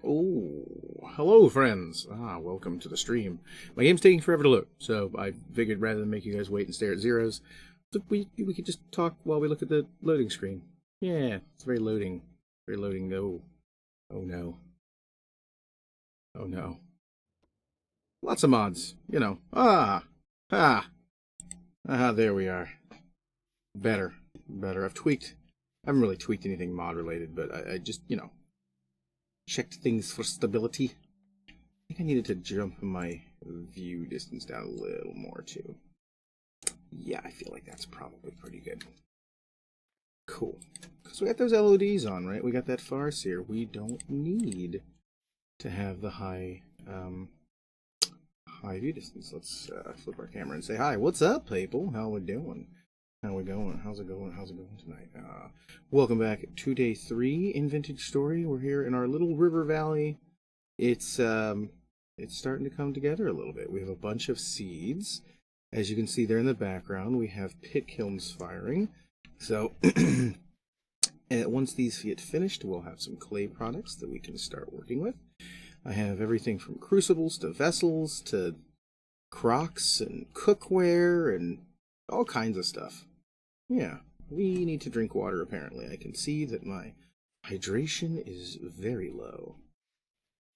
Oh, hello friends. Welcome to the stream. My game's taking forever to load, so I figured rather than make you guys wait and stare at zeros, we could just talk while we look at the loading screen. Yeah, it's very loading. Very loading. Oh no. Oh no. Lots of mods, you know. There we are. Better. I haven't really tweaked anything mod related, but I just, checked things for stability. I think I needed to jump my view distance down a little more too. Yeah, I feel like that's probably pretty good. Cool. Because we got those LODs on, right? We got that Farseer. We don't need to have the high view distance. Let's flip our camera and say hi. What's up, people? How we doing? How we going? How's it going? How's it going tonight? Welcome back to day 3 in Vintage Story. We're here in our little river valley. It's starting to come together a little bit. We have a bunch of seeds. As you can see there in the background, we have pit kilns firing. So once these get finished, we'll have some clay products that we can start working with. I have everything from crucibles to vessels to crocks and cookware and all kinds of stuff. Yeah, we need to drink water apparently. I can see that my hydration is very low.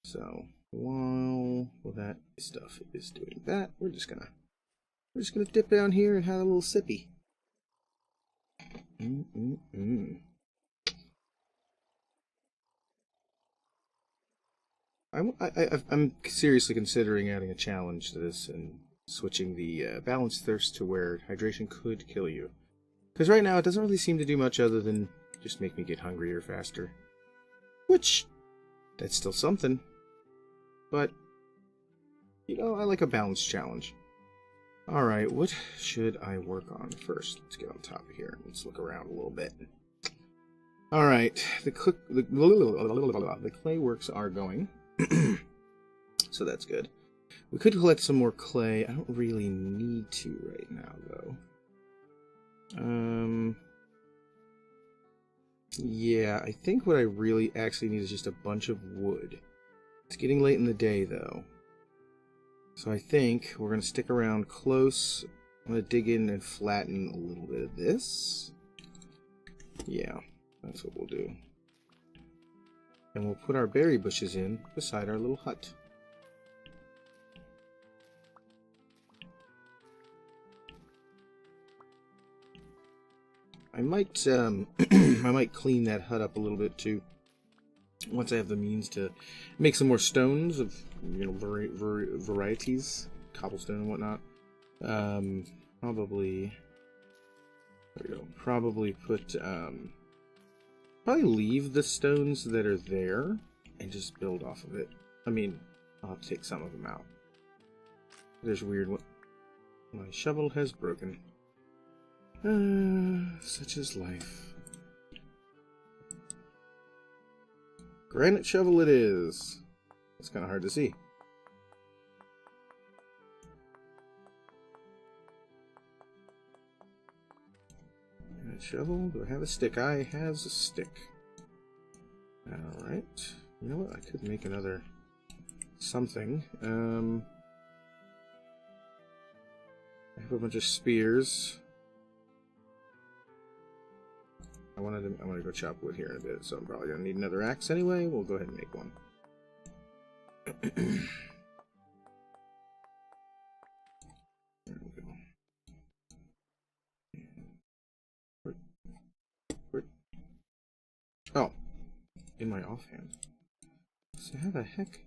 So while that stuff is doing that, we're just gonna dip down here and have a little sippy. I'm seriously considering adding a challenge to this and switching the balanced thirst to where hydration could kill you. Because right now it doesn't really seem to do much other than just make me get hungrier faster. Which, that's still something. But, you know, I like a balanced challenge. Alright, what should I work on first? Let's get on top of here. Let's look around a little bit. Alright, the clay works are going. So that's good. We could collect some more clay. I don't really need to right now, though. Yeah, I think what I really actually need is just a bunch of wood. It's getting late in the day, though. So I think we're going to stick around close. I'm going to dig in and flatten a little bit of this. Yeah, that's what we'll do. And we'll put our berry bushes in beside our little hut. I might I might clean that hut up a little bit too. Once I have the means to make some more stones of, you know, varieties, cobblestone and whatnot. Probably, there we go. Probably put probably leave the stones that are there and just build off of it. I mean, I'll have to take some of them out. There's a weird one. My shovel has broken. Such is life. Granite shovel it is. It's kind of hard to see. Granite shovel. Do I have a stick? I have a stick. Alright. You know what? I could make another something. I have a bunch of spears. I want to go chop wood here in a bit, so I'm probably going to need another axe anyway. We'll go ahead and make one. There we go. Oh, in my offhand. So how the heck?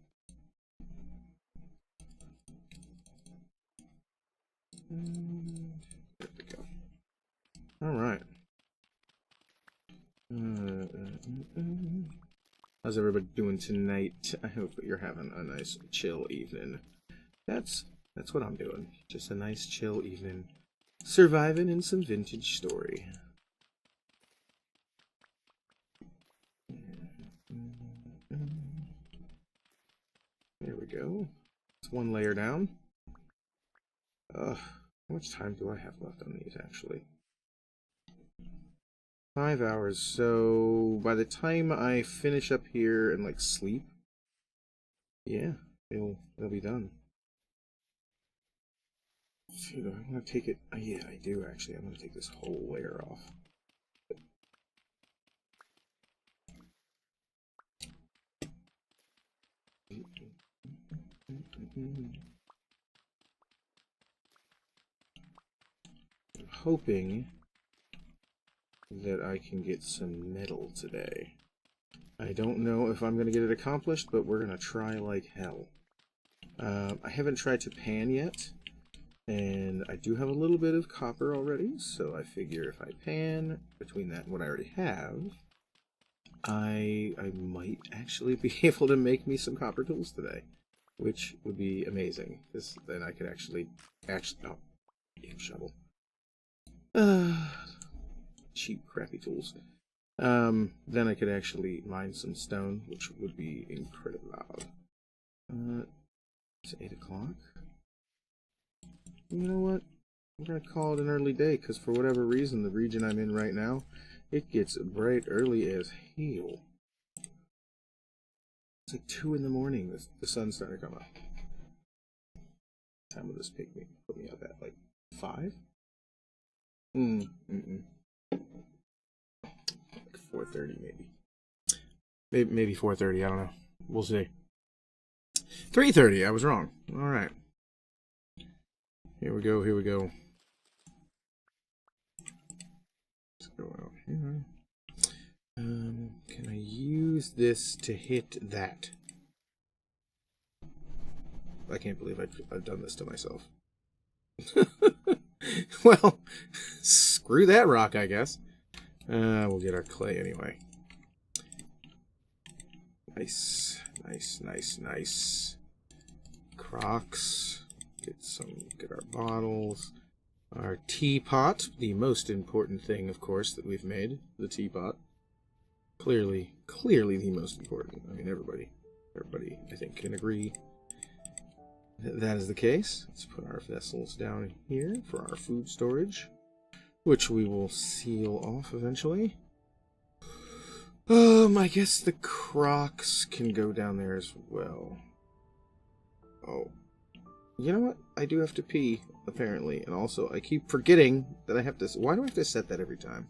There we go. All right. How's everybody doing tonight? I hope you're having a nice chill evening. That's what I'm doing. Just a nice chill evening. Surviving in some vintage story. There we go. It's one layer down. How much time do I have left on these actually? 5 hours, so by the time I finish up here and like sleep, yeah, it'll be done. Dude, I'm gonna take it. Yeah, I do actually. I'm gonna take this whole layer off. I'm hoping that I can get some metal today. I don't know if I'm going to get it accomplished, but we're going to try like hell. I haven't tried to pan yet, and I do have a little bit of copper already, so I figure if I pan between that and what I already have, I might actually be able to make me some copper tools today, which would be amazing. Then I could actually oh, damn shovel. Cheap, crappy tools. Then I could actually mine some stone, which would be incredible. It's 8 o'clock. You know what? I'm gonna call it an early day, because for whatever reason, the region I'm in right now, it gets bright early as hell. It's like 2 in the morning. The sun's starting to come up. What time will this put me up at? Like 5? 4:30 maybe. Maybe 4:30. I don't know. We'll see. 3:30. I was wrong. All right. Here we go. Here we go. Let's go out here. Can I use this to hit that? I can't believe I've done this to myself. Well, screw that rock, I guess. We'll get our clay anyway. Nice, nice, nice, nice. Crocs. Get our bottles. Our teapot, the most important thing, of course, that we've made. The teapot. Clearly the most important. I mean, everybody, I think, can agree that is the case. Let's put our vessels down here for our food storage, which we will seal off eventually. I guess the Crocs can go down there as well. Oh. You know what? I do have to pee, apparently. And also, I keep forgetting that I have to... Why do I have to set that every time?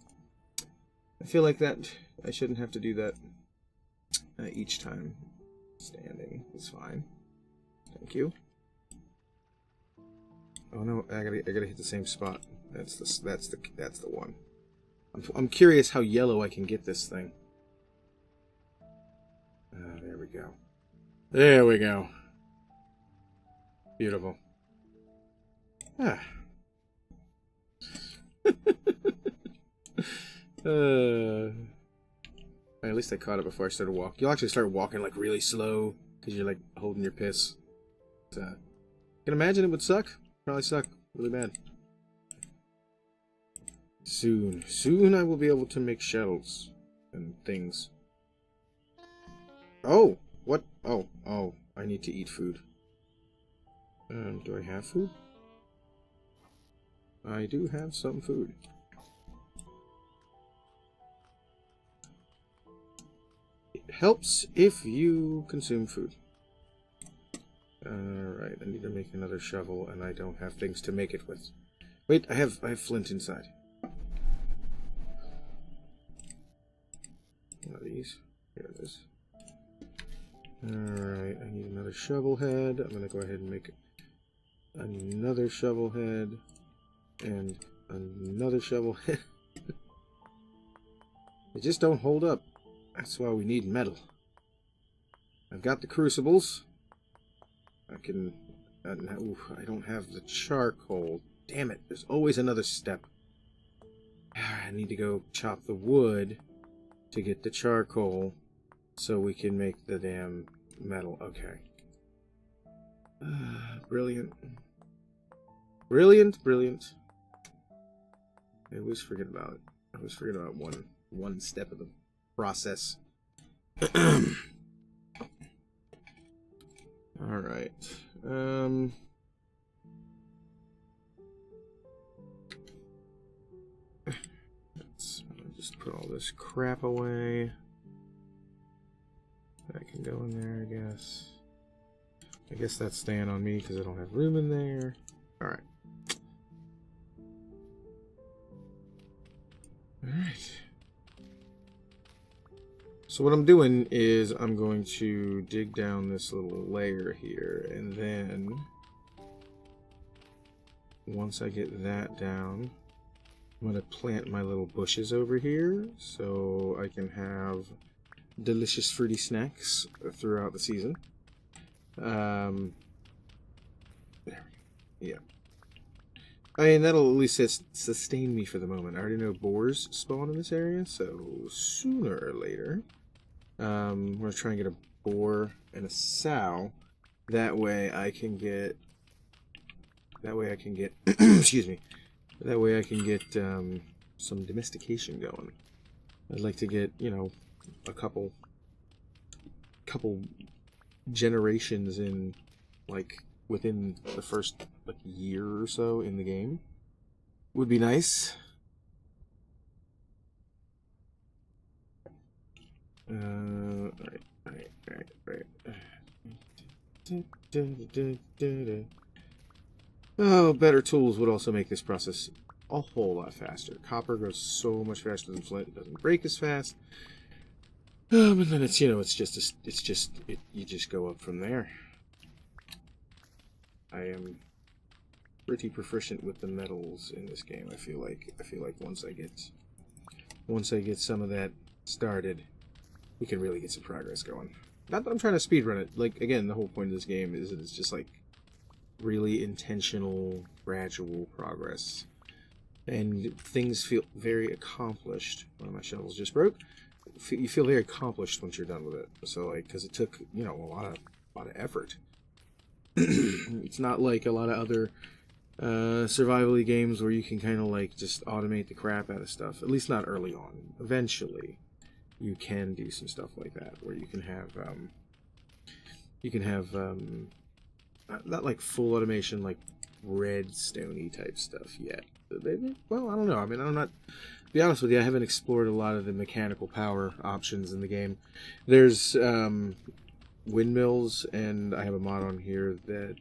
I feel like that... I shouldn't have to do that each time. Standing is fine. Thank you. Oh no, I gotta hit the same spot. That's the one. I'm curious how yellow I can get this thing. There we go. There we go. Beautiful. Ah. At least I caught it before I started walking. You'll actually start walking like really slow because you're like holding your piss. But, I can imagine it would suck. Probably suck really bad. Soon I will be able to make shells and things. Oh, what? Oh, I need to eat food. Do I have food? I do have some food. It helps if you consume food. Alright, I need to make another shovel, and I don't have things to make it with. Wait, I have flint inside. One of these. Here it is. Alright, I need another shovel head. I'm gonna go ahead and make another shovel head. And another shovel head. They just don't hold up. That's why we need metal. I've got the crucibles. I can... I don't have the charcoal. Damn it, there's always another step. I need to go chop the wood to get the charcoal so we can make the damn metal. Okay. Brilliant. Brilliant. I always forget about it. I always forget about one step of the process. Alright. Let's just put all this crap away. That can go in there, I guess. I guess that's staying on me because I don't have room in there. Alright. Alright. So what I'm doing is I'm going to dig down this little layer here, and then once I get that down, I'm going to plant my little bushes over here so I can have delicious fruity snacks throughout the season. There we go. Yeah. I mean, that'll at least sustain me for the moment. I already know boars spawn in this area, so sooner or later, we're going to try and get a boar and a sow. That way I can get... excuse me. That way I can get some domestication going. I'd like to get, you know, a couple generations in, like, within the first like year or so in the game. Would be nice. Right. Oh, better tools would also make this process a whole lot faster. Copper goes so much faster than flint. It doesn't break as fast. But then it's, you know, you just go up from there. I am pretty proficient with the metals in this game. I feel like once I get some of that started, we can really get some progress going. Not that I'm trying to speedrun it. Like, again, the whole point of this game is that it's just like really intentional, gradual progress. And things feel very accomplished. One of my shovels just broke. You feel very accomplished once you're done with it. So, like, because it took, you know, a lot of effort. It's not like a lot of other survival-y games where you can kind of like just automate the crap out of stuff. At least not early on. Eventually, you can do some stuff like that where you can have not like full automation, like redstone-y type stuff yet. Well, I don't know. I mean, I'm not. To be honest with you, I haven't explored a lot of the mechanical power options in the game. There's windmills, and I have a mod on here that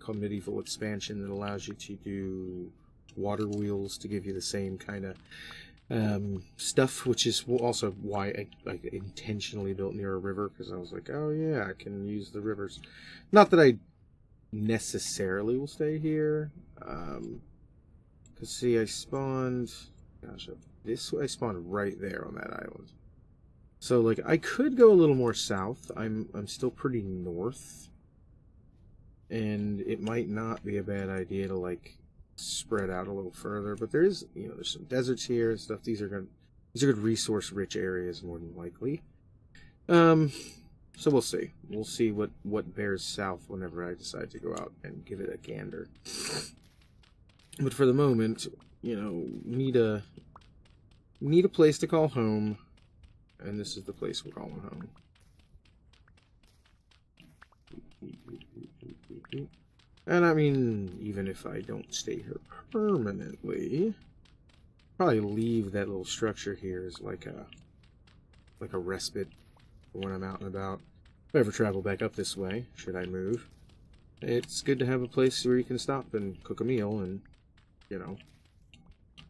called Medieval Expansion that allows you to do water wheels to give you the same kind of stuff, which is also why I intentionally built near a river, because I was like, oh yeah, I can use the rivers. Not that I necessarily will stay here, because see, I spawned, gosh, I spawned right there on that island. So, like, I could go a little more south. I'm still pretty north. And it might not be a bad idea to, like, spread out a little further. But there is, you know, there's some deserts here and stuff. These are good resource-rich areas, more than likely. So we'll see. We'll see what bears south whenever I decide to go out and give it a gander. But for the moment, you know, need a place to call home. And this is the place we're calling home. And I mean, even if I don't stay here permanently, probably leave that little structure here as like a respite for when I'm out and about. If I ever travel back up this way, should I move, it's good to have a place where you can stop and cook a meal and, you know,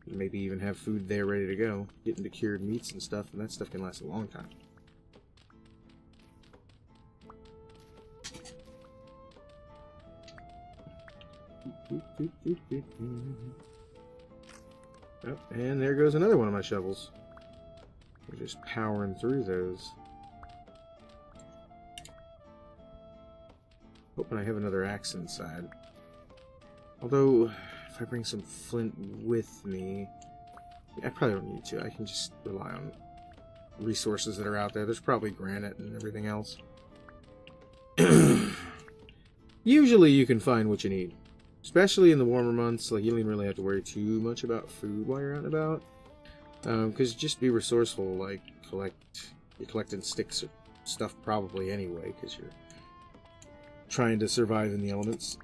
maybe even have food there ready to go. Get into cured meats and stuff, and that stuff can last a long time. Oh, and there goes another one of my shovels. We're just powering through those. Hoping I have another axe inside. Although, if I bring some flint with me, I probably don't need to. I can just rely on resources that are out there. There's probably granite and everything else. Usually you can find what you need. Especially in the warmer months, like, you don't even really have to worry too much about food while you're out and about. Because just be resourceful, like, you're collecting sticks or stuff probably anyway, because you're trying to survive in the elements.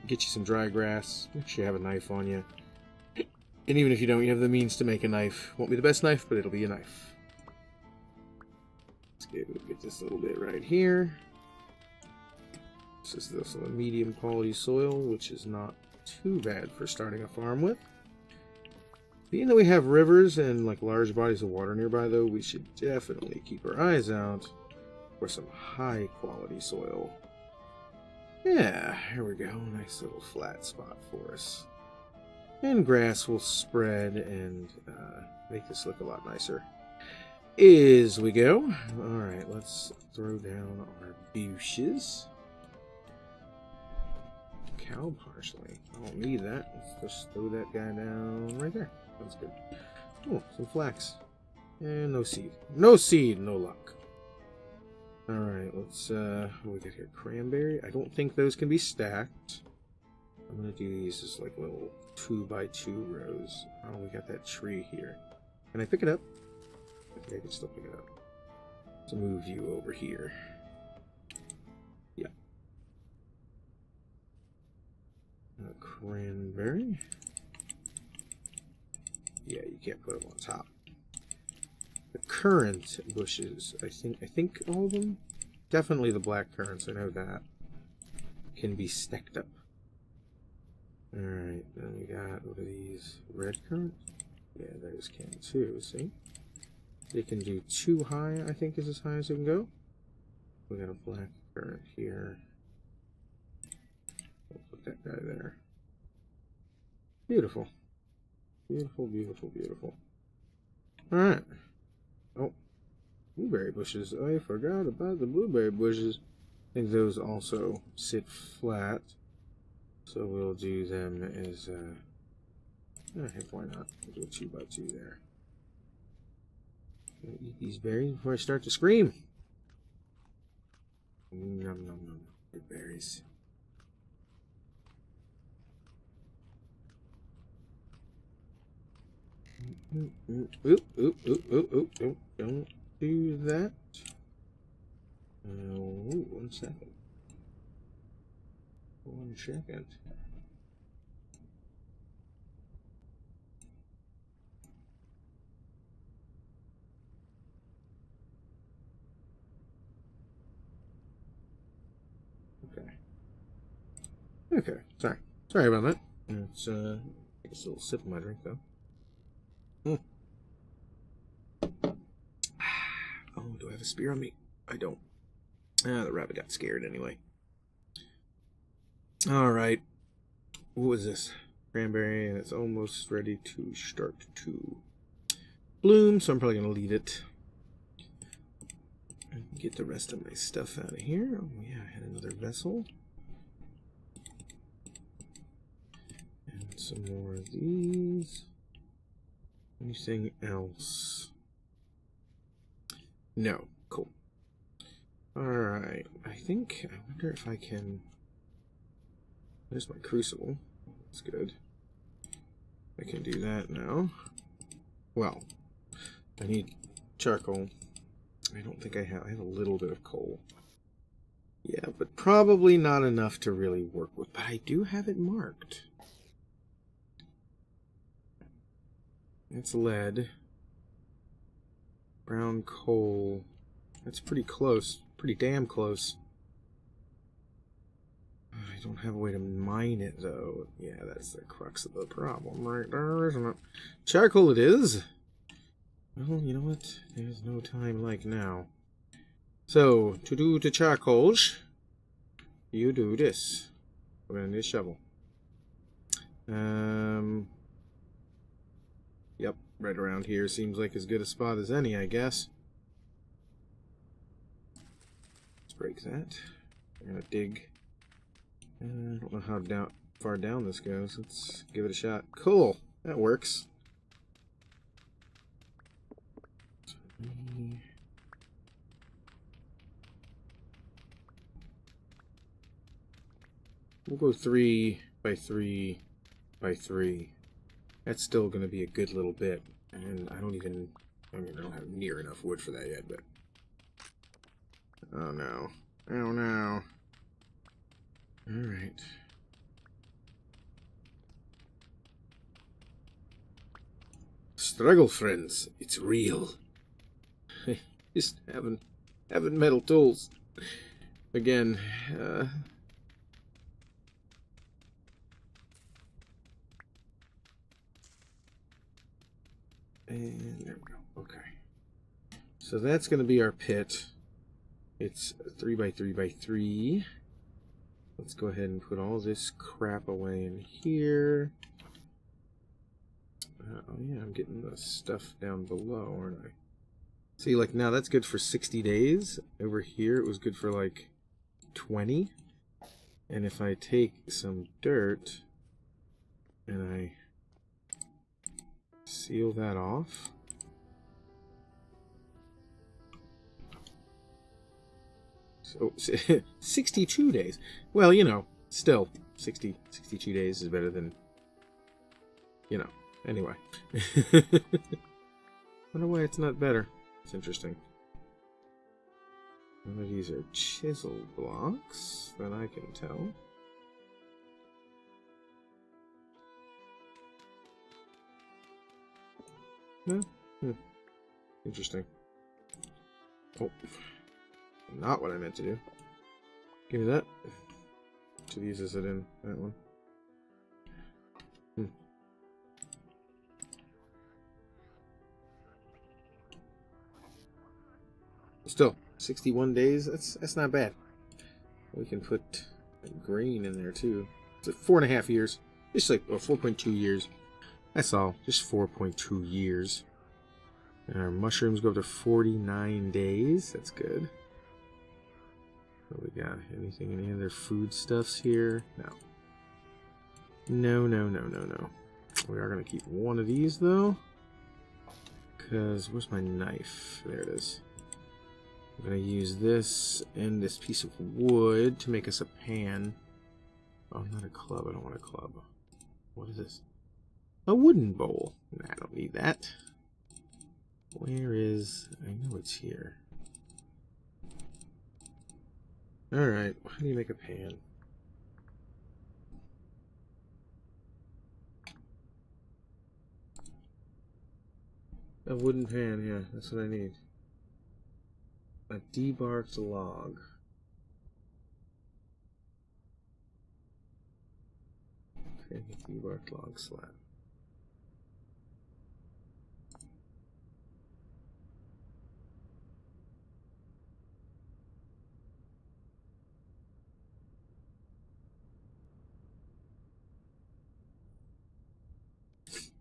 Get you some dry grass. Make sure you have a knife on you. And even if you don't, you have the means to make a knife. Won't be the best knife, but it'll be a knife. Let's get this little bit right here. This is also a medium quality soil, which is not too bad for starting a farm with. Being that we have rivers and like large bodies of water nearby, though, we should definitely keep our eyes out for some high quality soil. Yeah, here we go. Nice little flat spot for us. And grass will spread and make this look a lot nicer as we go. Alright, let's throw down our bushes. Cow parsley. I don't need that. Let's just throw that guy down right there. Sounds good. Oh, some flax. And no seed. No seed, no luck. Alright, let's, what do we got here? Cranberry? I don't think those can be stacked. I'm gonna do these as like little 2x2 rows. Oh, we got that tree here. Can I pick it up? I think I can still pick it up. Let's move you over here. Yeah. A cranberry. Yeah, you can't put them on top. The currant bushes, I think all of them? Definitely the black currants, I know that. Can be stacked up. Alright, then we got, what are these? Red currant? Yeah, those can too, see? They can do 2 high, I think is as high as it can go. We got a black currant here. guy there. Beautiful. Beautiful, beautiful, beautiful. Alright. Oh, blueberry bushes. I forgot about the blueberry bushes. I think those also sit flat. So we'll do them as, heck, why not? We'll do a 2x2 there. I'll eat these berries before I start to scream. Nom nom nom. Good berries. Oop, oop, oop, oop, oop, oop. Don't do that. Ooh, 1 second. 1 second. Okay. Okay. Sorry about that. It's take a little sip of my drink though. Oh, do I have a spear on me? I don't. Ah, the rabbit got scared anyway. Alright. What was this? Cranberry, and it's almost ready to start to bloom, so I'm probably going to leave it. And get the rest of my stuff out of here. Oh yeah, I had another vessel. And some more of these. Anything else? No. Cool. Alright. I wonder if I can... There's my crucible. That's good. I can do that now. Well, I need charcoal. I don't think I have a little bit of coal. Yeah, but probably not enough to really work with. But I do have it marked. It's lead. Brown coal. That's pretty close. Pretty damn close. I don't have a way to mine it, though. Yeah, that's the crux of the problem right there, isn't it? Charcoal it is. Well, you know what? There's no time like now. So, to do the charcoals, you do this. We're going to need a shovel. Yep, right around here seems like as good a spot as any, I guess. Let's break that. We're going to dig. I don't know how far down this goes. Let's give it a shot. Cool. That works. We'll go 3 by 3 by 3. That's still going to be a good little bit. And I don't have near enough wood for that yet, but... Oh no. Oh no. Alright. Struggle, friends. It's real. Just having metal tools. Again, and there we go. Okay. So that's going to be our pit. It's 3 by 3 by 3. Let's go ahead and put all this crap away in here. Oh yeah, I'm getting the stuff down below, aren't I? See, like now that's good for 60 days. Over here it was good for like 20. And if I take some dirt and I seal that off. So 62 days. Well, you know, still 62 days is better than, you know, anyway. Wonder why it's not better. It's interesting. None of these are chisel blocks that I can tell. No? Interesting. Oh. Not what I meant to do. Give me that. Which of these is it in? That one. Still, 61 days. That's not bad. We can put green in there too. It's like 4.5 years. Just like, or 4.2 years. That's all. Just 4.2 years. And our mushrooms go up to 49 days. That's good. What we got? Anything? Any other foodstuffs here? No. No, no, no, no, no. We are going to keep one of these, though. Because, where's my knife? There it is. I'm going to use this and this piece of wood to make us a pan. Oh, not a club. I don't want a club. What is this? A wooden bowl. Nah, I don't need that. Where is... I know it's here. Alright, how do you make a pan? A wooden pan, yeah, that's what I need. A debarked log. Okay, debarked log slab.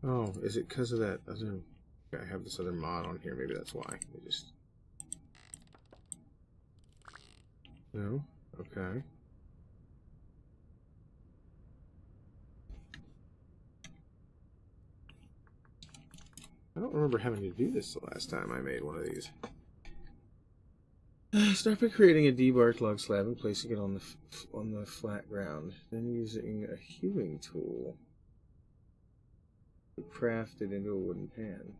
Oh, is it because of that other... I have this other mod on here, maybe that's why. Let me just... No? Okay. I don't remember having to do this the last time I made one of these. Start by creating a debarked log slab and placing it on the flat ground. Then using a hewing tool to craft it into a wooden pan.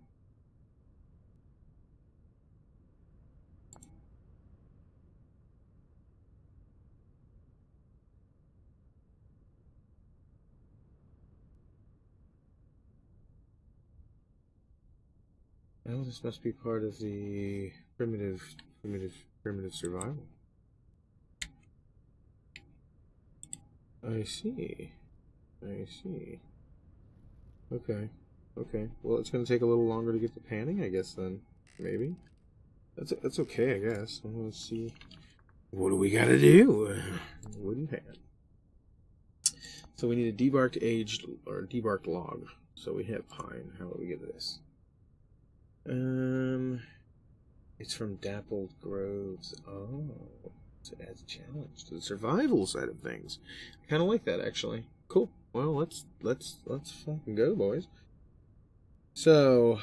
Well, this must be part of the primitive survival. I see. I see. Okay. Okay. Well, it's going to take a little longer to get the panning, I guess, then. Maybe. That's okay, I guess. Let's see. What do we got to do? Wooden pan. So we need a debarked log. So we have pine. How do we get this? It's from Dappled Groves. Oh, so it adds a challenge to the survival side of things. I kind of like that, actually. Cool. Well, let's fucking go, boys. So,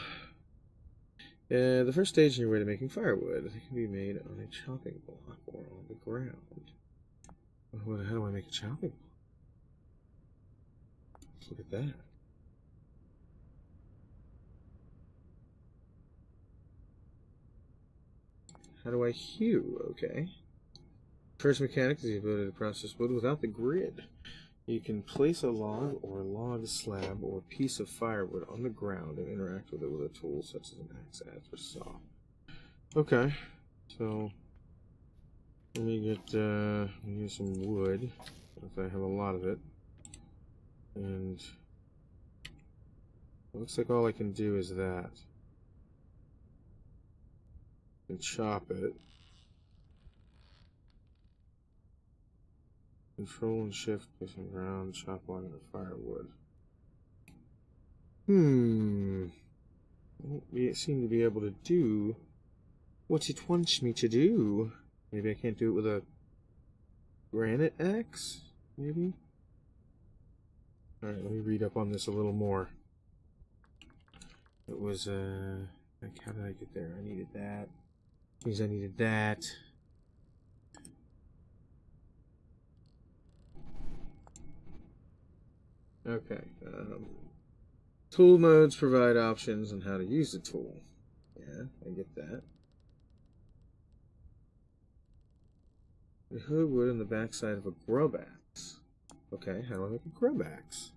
the first stage in your way to making firewood. It can be made on a chopping block or on the ground. How do I make a chopping block? Let's look at that. How do I hew? Okay. First mechanic is the ability to process wood without the grid. You can place a log or log slab or piece of firewood on the ground and interact with it with a tool such as an axe, adze, or saw. Okay. So let me get some wood if I have a lot of it. And it looks like all I can do is that. And chop it. Control and shift, placing ground, chop log and firewood. I don't seem to be able to do what it wants me to do. Maybe I can't do it with a granite axe? Maybe? Alright, let me read up on this a little more. It was, like, how did I get there? I needed that. Means I needed that. Okay. Tool modes provide options on how to use the tool. Yeah, I get that. The hood wood on the backside of a grub axe. Okay, how do I make a grub axe?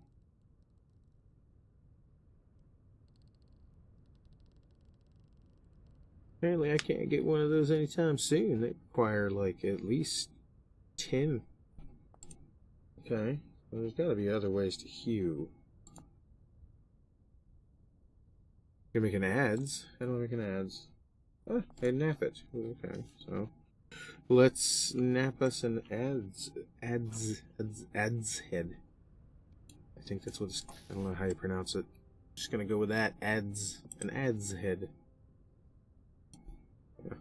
Apparently I can't get one of those anytime soon. They require like at least 10. Okay, well, there's got to be other ways to hew. Can make an adze. How do I make an adze? Ah, I nap it. Okay, so let's nap us an adze head. think that's what it's... I don't know how you pronounce it. Just gonna go with that. Adze. An adze head. Yeah.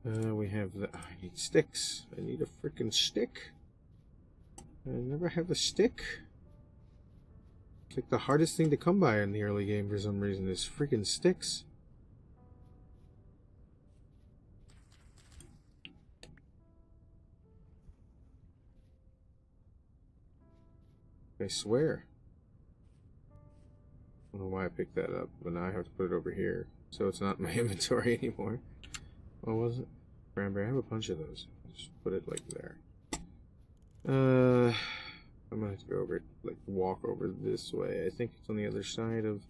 Alright. We have the... I need sticks. I need a freaking stick. I never have a stick. It's like the hardest thing to come by in the early game for some reason is freaking sticks. I swear. I don't know why I picked that up, but now I have to put it over here. So it's not in my inventory anymore. What was it? Cranberry. I have a bunch of those. Just put it like there. I'm gonna have to go over it, like walk over this way. I think it's on the other side of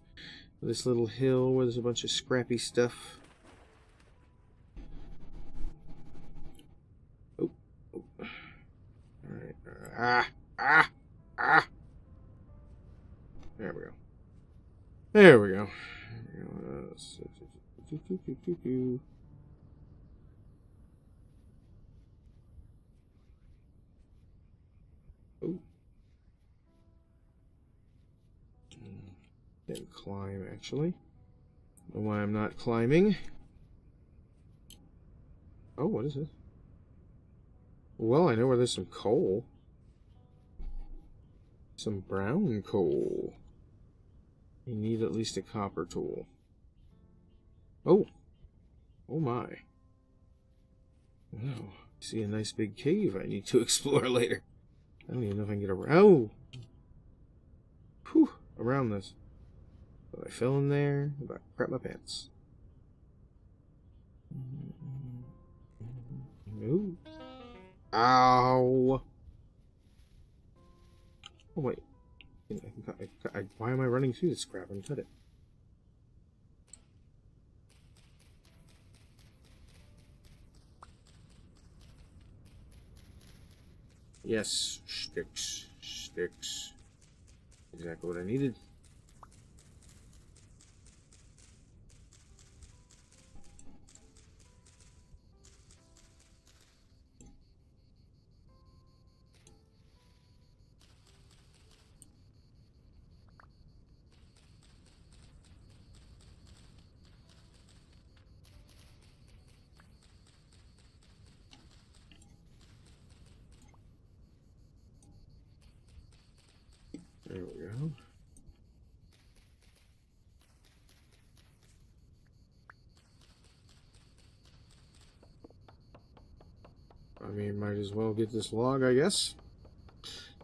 this little hill where there's a bunch of scrappy stuff. Oh. Alright. Ah! There we go. There we go. Oh. Didn't climb, actually. Don't know why I'm not climbing. Oh, what is this? Well, I know where there's some coal. Some brown coal. You need at least a copper tool. Oh! Oh my. Wow. See a nice big cave I need to explore later. I don't even know if I can get around. Oh! Whew! Around this. But I fell in there. About to crap my pants. No. Ow! Oh wait. Why am I running through this crap? And cut it. Yes, sticks. Sticks. Exactly what I needed. There we go. I mean, might as well get this log, I guess.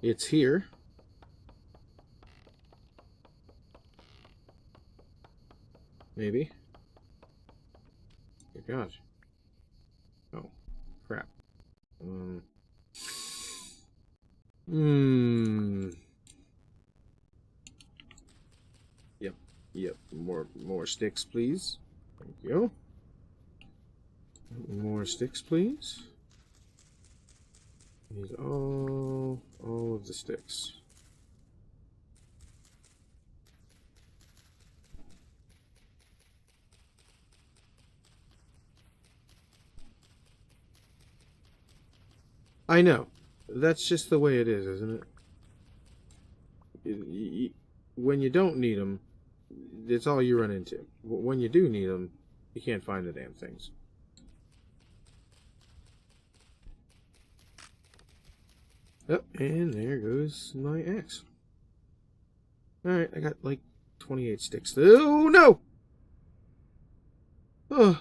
It's here. Maybe. Oh god. Oh, crap. Yep. More sticks, please. Thank you. More sticks, please. Need all of the sticks. I know. That's just the way it is, isn't it? When you don't need them, it's all you run into. When you do need them, you can't find the damn things. Oh, and there goes my axe. Alright, I got like 28 sticks. Oh, no! Oh.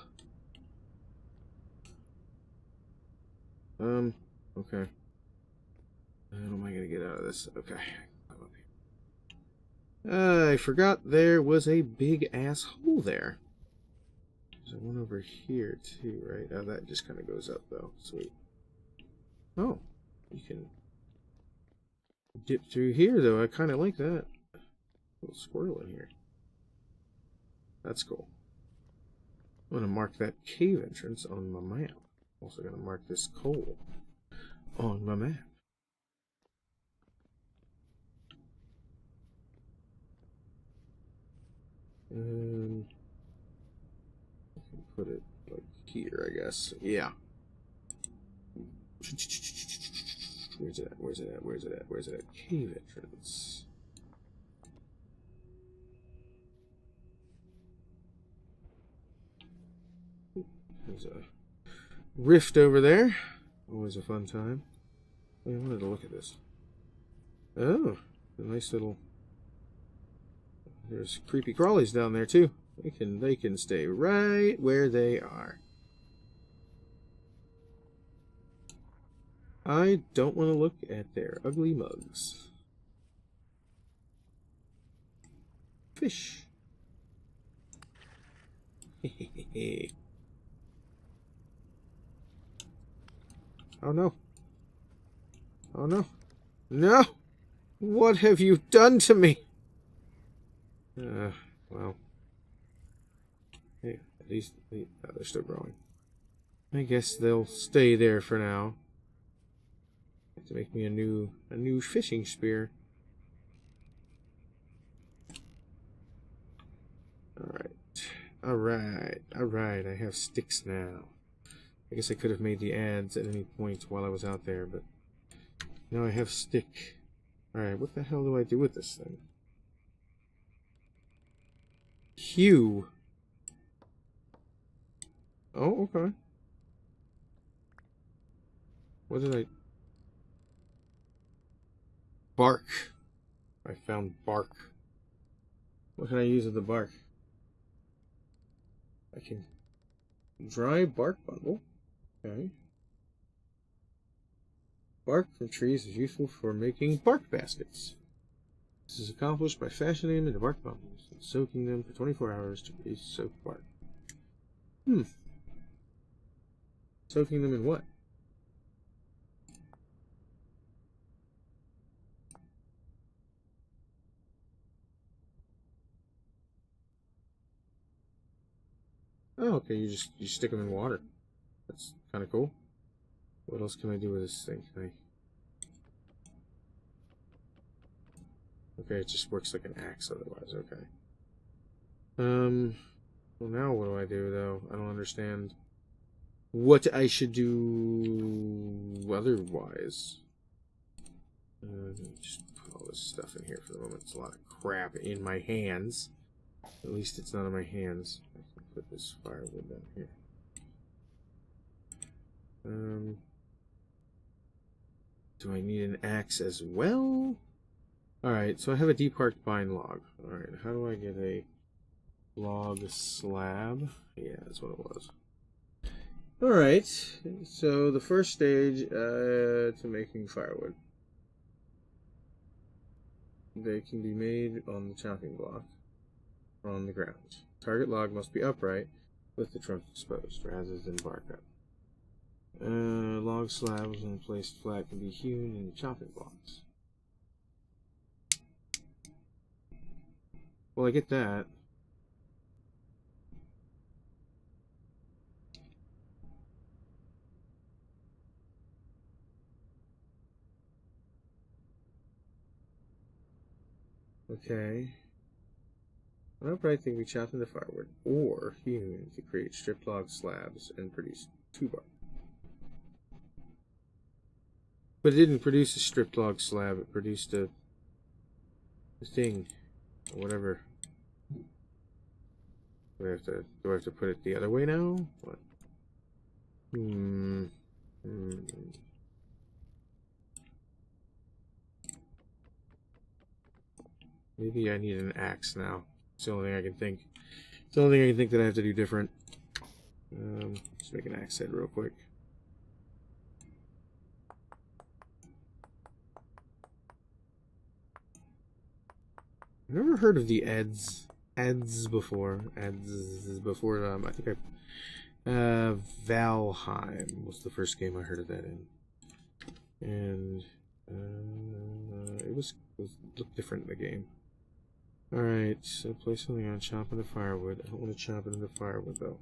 Okay. How am I gonna get out of this? Okay. I'm up here. I forgot there was a big ass hole there. There's one over here too, right? Oh, that just kind of goes up though. Sweet. Oh, you can dip through here though. I kind of like that. Little squirrel in here. That's cool. I'm gonna mark that cave entrance on my map. Also gonna mark this coal on my map. put it like here, I guess. Yeah. Where's it at? Where's it at? Where's it at? Where's it at? Cave entrance. There's a rift over there. Always a fun time. I wanted to look at this. Oh, a nice little. There's creepy crawlies down there too. They can stay right where they are. I don't want to look at their ugly mugs. Fish. Oh no. Oh no. No! What have you done to me? Well. Hey, at least they're still growing. I guess they'll stay there for now. Have to make me a new fishing spear. Alright, I have sticks now. I guess I could have made the ads at any point while I was out there, but now I have stick. Alright, what the hell do I do with this thing? Hue. Oh, okay. What did I... Bark. I found bark. What can I use with the bark? I can... Dry bark bundle. Okay. Bark from trees is useful for making bark baskets. This is accomplished by fashioning them into bark bundles and soaking them for 24 hours to produce soaked bark. Soaking them in what? Oh, okay, you stick them in water. That's kind of cool. What else can I do with this thing? Okay, it just works like an axe otherwise, okay. Well now what do I do, though? I don't understand what I should do otherwise. Just put all this stuff in here for the moment. It's a lot of crap in my hands. At least it's not in my hands. I can put this firewood down here. Do I need an axe as well? Alright, so I have a deparked pine log. Alright, how do I get a log slab? Yeah, that's what it was. Alright, so the first stage to making firewood. They can be made on the chopping block or on the ground. Target log must be upright with the trunk exposed rather than bark up. Log slabs, when placed flat, can be hewn in the chopping blocks. Well, I get that. Okay. An upright thing can be chopped into firewood or hewn to create stripped log slabs and produce 2 bark. But it didn't produce a stripped log slab, it produced a thing, or whatever. Do I have to put it the other way now? What? Maybe I need an axe now. It's the only thing I can think. It's the only thing I can think that I have to do different. Let's make an axe head real quick. I've never heard of the ads before. I think Valheim was the first game I heard of that in. And it looked different in the game. Alright, so place something on chop into firewood. I don't want to chop it into firewood though.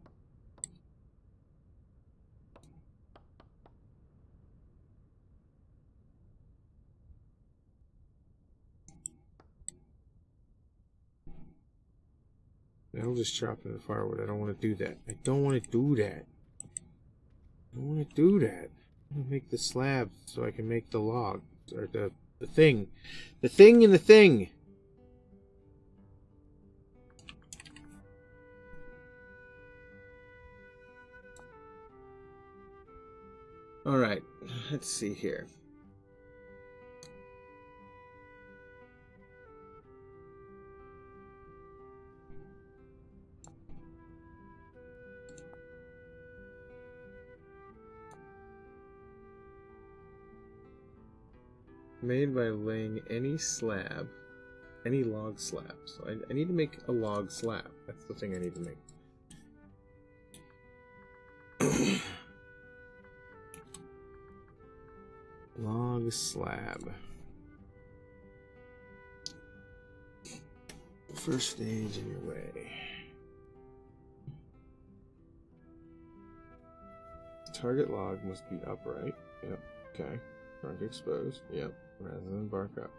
That'll just chop into the firewood. I don't want to do that. I don't want to do that. I don't want to do that. I want to make the slab so I can make the log. Or the thing. The thing in the thing! Alright, let's see here. Made by laying any slab, any log slab. So I need to make a log slab. That's the thing I need to make. Log slab. First stage in your way. Target log must be upright. Yep. Okay. Trunk exposed. Yep. Rather than bark up.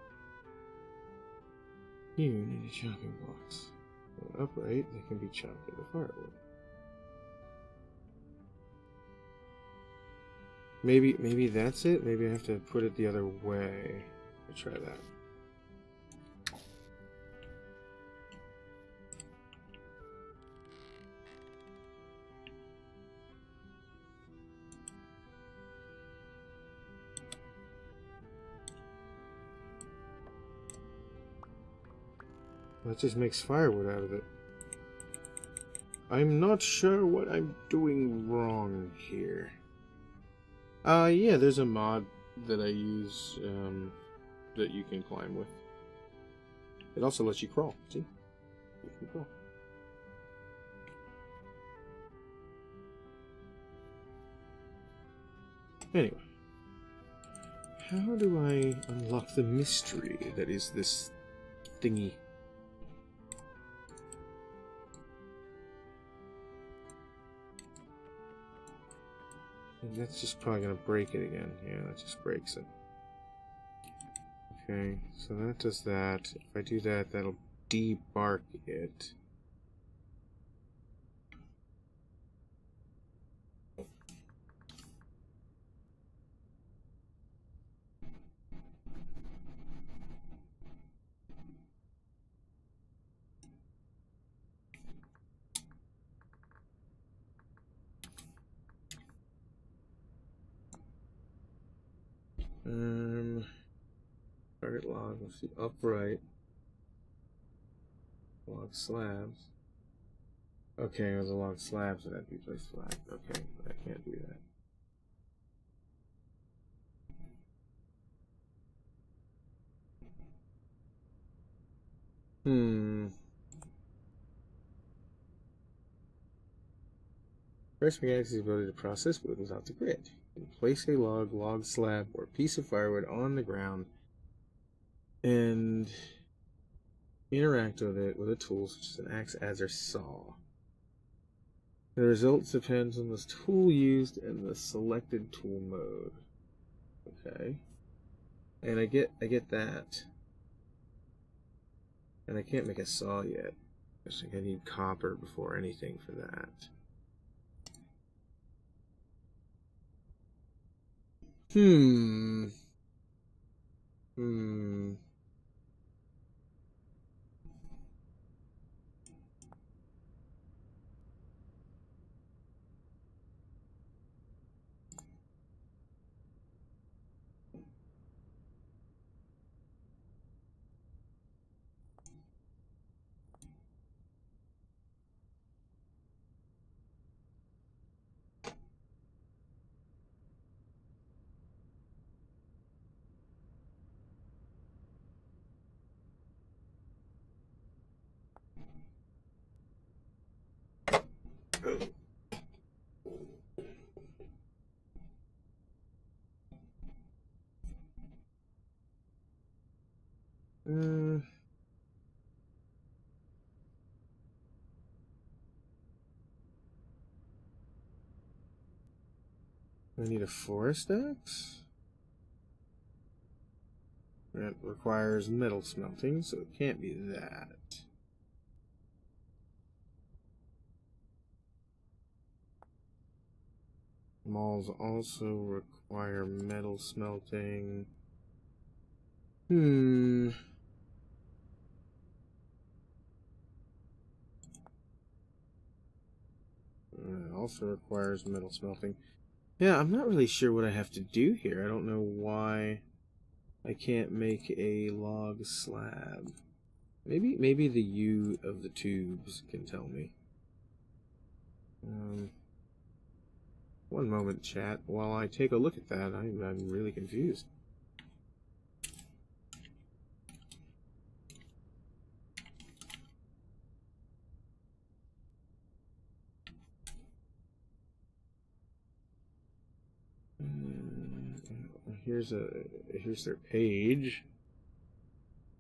You need chopping blocks. When upright, they can be chopped into firewood. Maybe that's it? Maybe I have to put it the other way. I'll try that. That just makes firewood out of it. I'm not sure what I'm doing wrong here. Yeah, there's a mod that I use that you can climb with. It also lets you crawl. See? You can crawl. Anyway. How do I unlock the mystery that is this thingy? And that's just probably going to break it again. Yeah, that just breaks it. Okay, so that does that. If I do that, that'll debark it. Target log, let's see, upright. Log slabs. Okay, it was a log slab, so that'd be placed flat. Okay, but I can't do that. First mechanics is the ability to process wood without the grid. You can place a log slab, or piece of firewood on the ground and interact with it with a tool such as an axe, adze, or saw. The results depends on the tool used and the selected tool mode. Okay. And I get that. And I can't make a saw yet. I think I need copper before anything for that. I need a forest axe. That requires metal smelting, so it can't be that. malls also require metal smelting. Also requires metal smelting. Yeah, I'm not really sure what I have to do here. I don't know why I can't make a log slab. Maybe the U of the tubes can tell me. One moment, chat. While I take a look at that, I'm really confused. Here's their page.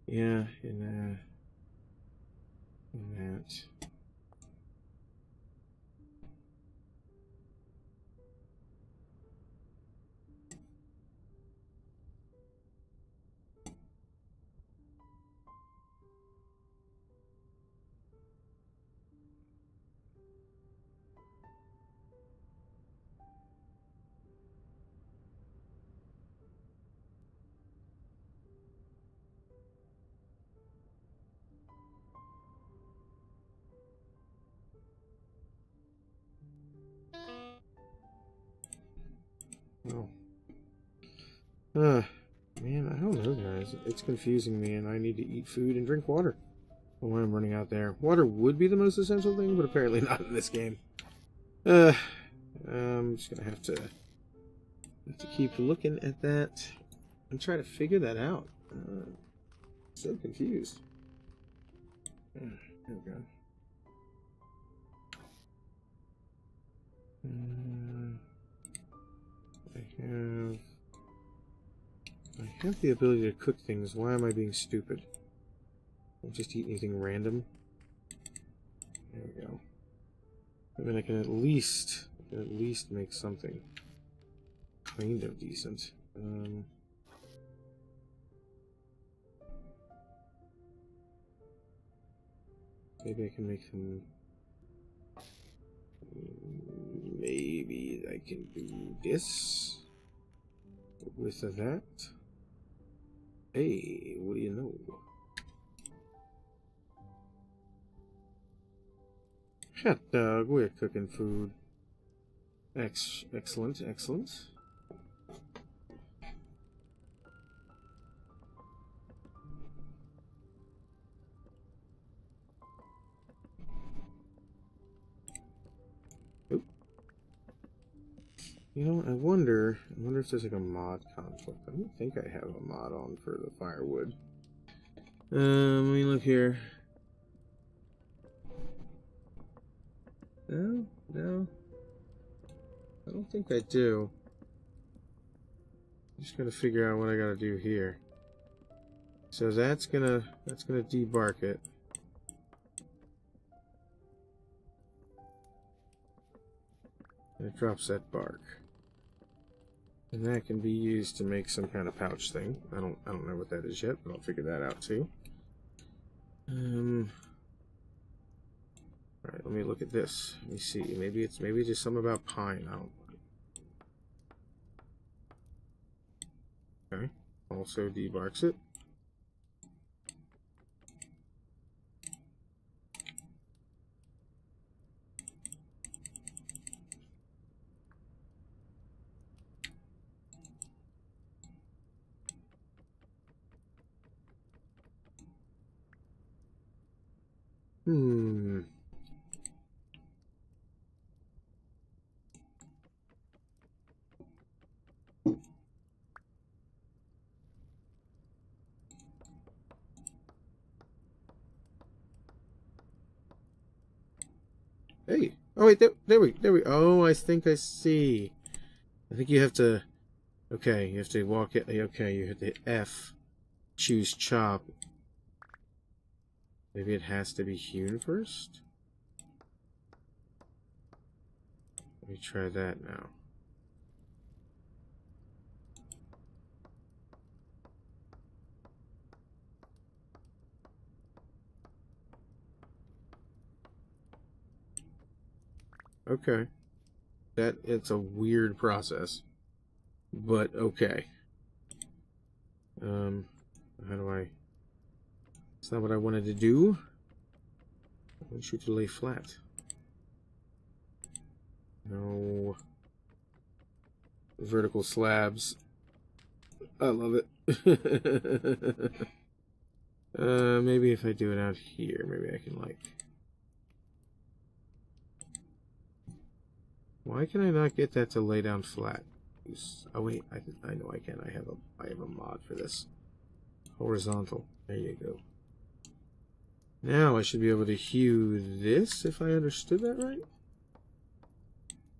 Yeah, in that. Oh. Man, I don't know, guys. It's confusing me, and I need to eat food and drink water. When I'm running out there. Water would be the most essential thing, but apparently not in this game. I'm just gonna have to keep looking at that and try to figure that out. So confused. There we go. I have the ability to cook things. Why am I being stupid? I'll just eat anything random. There we go. I mean, I can at least make something kind of decent. Maybe I can make some. Maybe I can do this with that. Hey, what do you know? Hot dog, we're cooking food. Excellent, excellent. Oop. You know, I wonder if there's like a mod conflict. I don't think I have a mod on for the firewood. Let me look here. No. I don't think I do. I'm just gonna figure out what I gotta do here. So that's gonna debark it. And it drops that bark. And that can be used to make some kind of pouch thing. I don't know what that is yet, but I'll figure that out too. Alright, let me look at this. Let me see. Maybe it's just something about pine. I don't. Okay. Also debarks it. Hey. Oh wait, there we. Oh, I think I see. I think you have to. Okay, you have to walk it. Okay, you hit the F. Choose chop. Maybe it has to be hewn first? Let me try that now. Okay. It's a weird process, but okay. How do I? It's not what I wanted to do. I want you to lay flat. No. Vertical slabs. I love it. Maybe if I do it out here, maybe I can like... Why can I not get that to lay down flat? Oh wait, I know I can. I have a mod for this. Horizontal. There you go. Now I should be able to hue this, if I understood that right.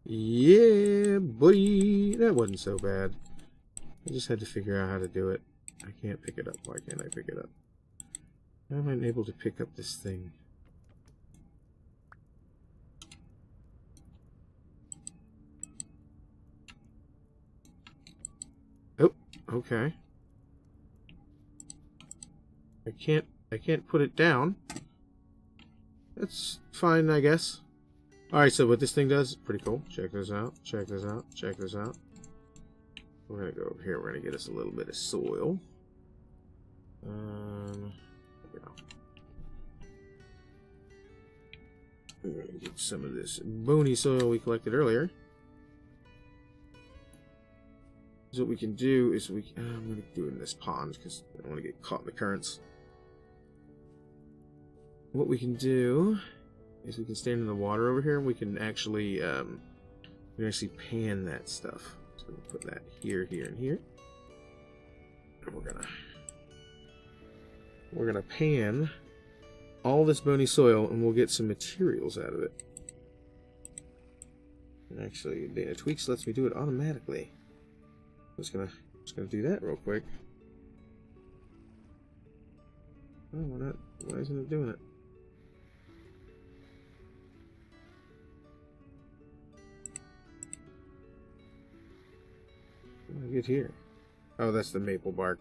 Yeah, buddy! That wasn't so bad. I just had to figure out how to do it. I can't pick it up. Why can't I pick it up? How am I able to pick up this thing? Oh, okay. I can't put it down. That's fine, I guess. Alright, so what this thing does, pretty cool. Check this out, check this out, check this out. We're gonna go over here, we're gonna get us a little bit of soil. Yeah. We're gonna get some of this bony soil we collected earlier. So what we can do is I'm gonna do it in this pond because I don't want to get caught in the currents. What we can do is we can stand in the water over here and we can actually pan that stuff. So we'll put that here, here, and here. And we're gonna pan all this bony soil and we'll get some materials out of it. And actually, Data Tweaks lets me do it automatically. I'm just gonna do that real quick. Oh, why isn't it doing it? What do I get here? Oh, that's the maple bark.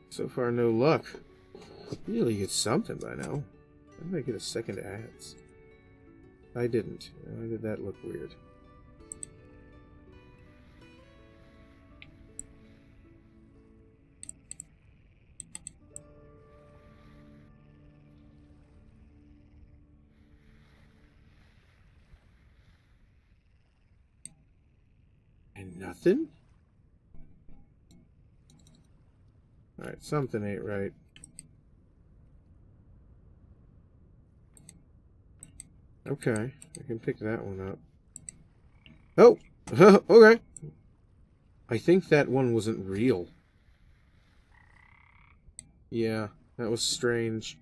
So far no luck. Usually get something by now. How did I get a second ads? I didn't. Why did that look weird? And nothing? Alright, something ain't right. Okay, I can pick that one up. Oh! Okay! I think that one wasn't real. Yeah, that was strange.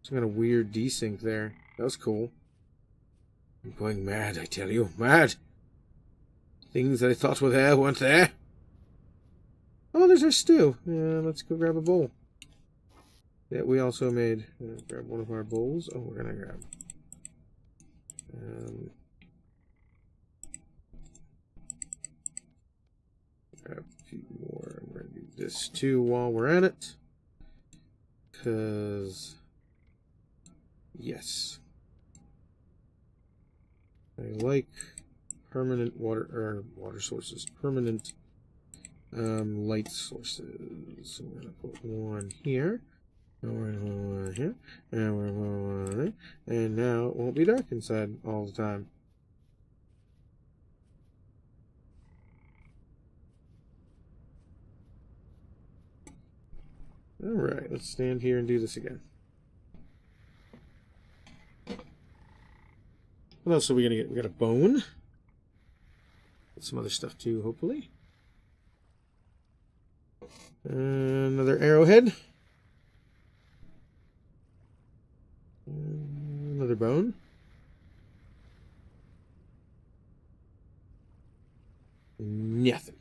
Some kind of weird desync there. That was cool. I'm going mad, I tell you. Mad! Things I thought were there weren't there. Oh, there's our stew. Yeah, let's go grab a bowl. Yeah, we also made... grab one of our bowls. Oh, we're gonna grab... grab a few more. I'm gonna do this too while we're at it. Because... yes. I like permanent water sources. Permanent light sources. So we're gonna put one here. And we're gonna put one here. And we're gonna put one there. And now it won't be dark inside all the time. Alright, let's stand here and do this again. What else are we gonna get? We got a bone. Get some other stuff too, hopefully. Another arrowhead. Another bone. Nothing.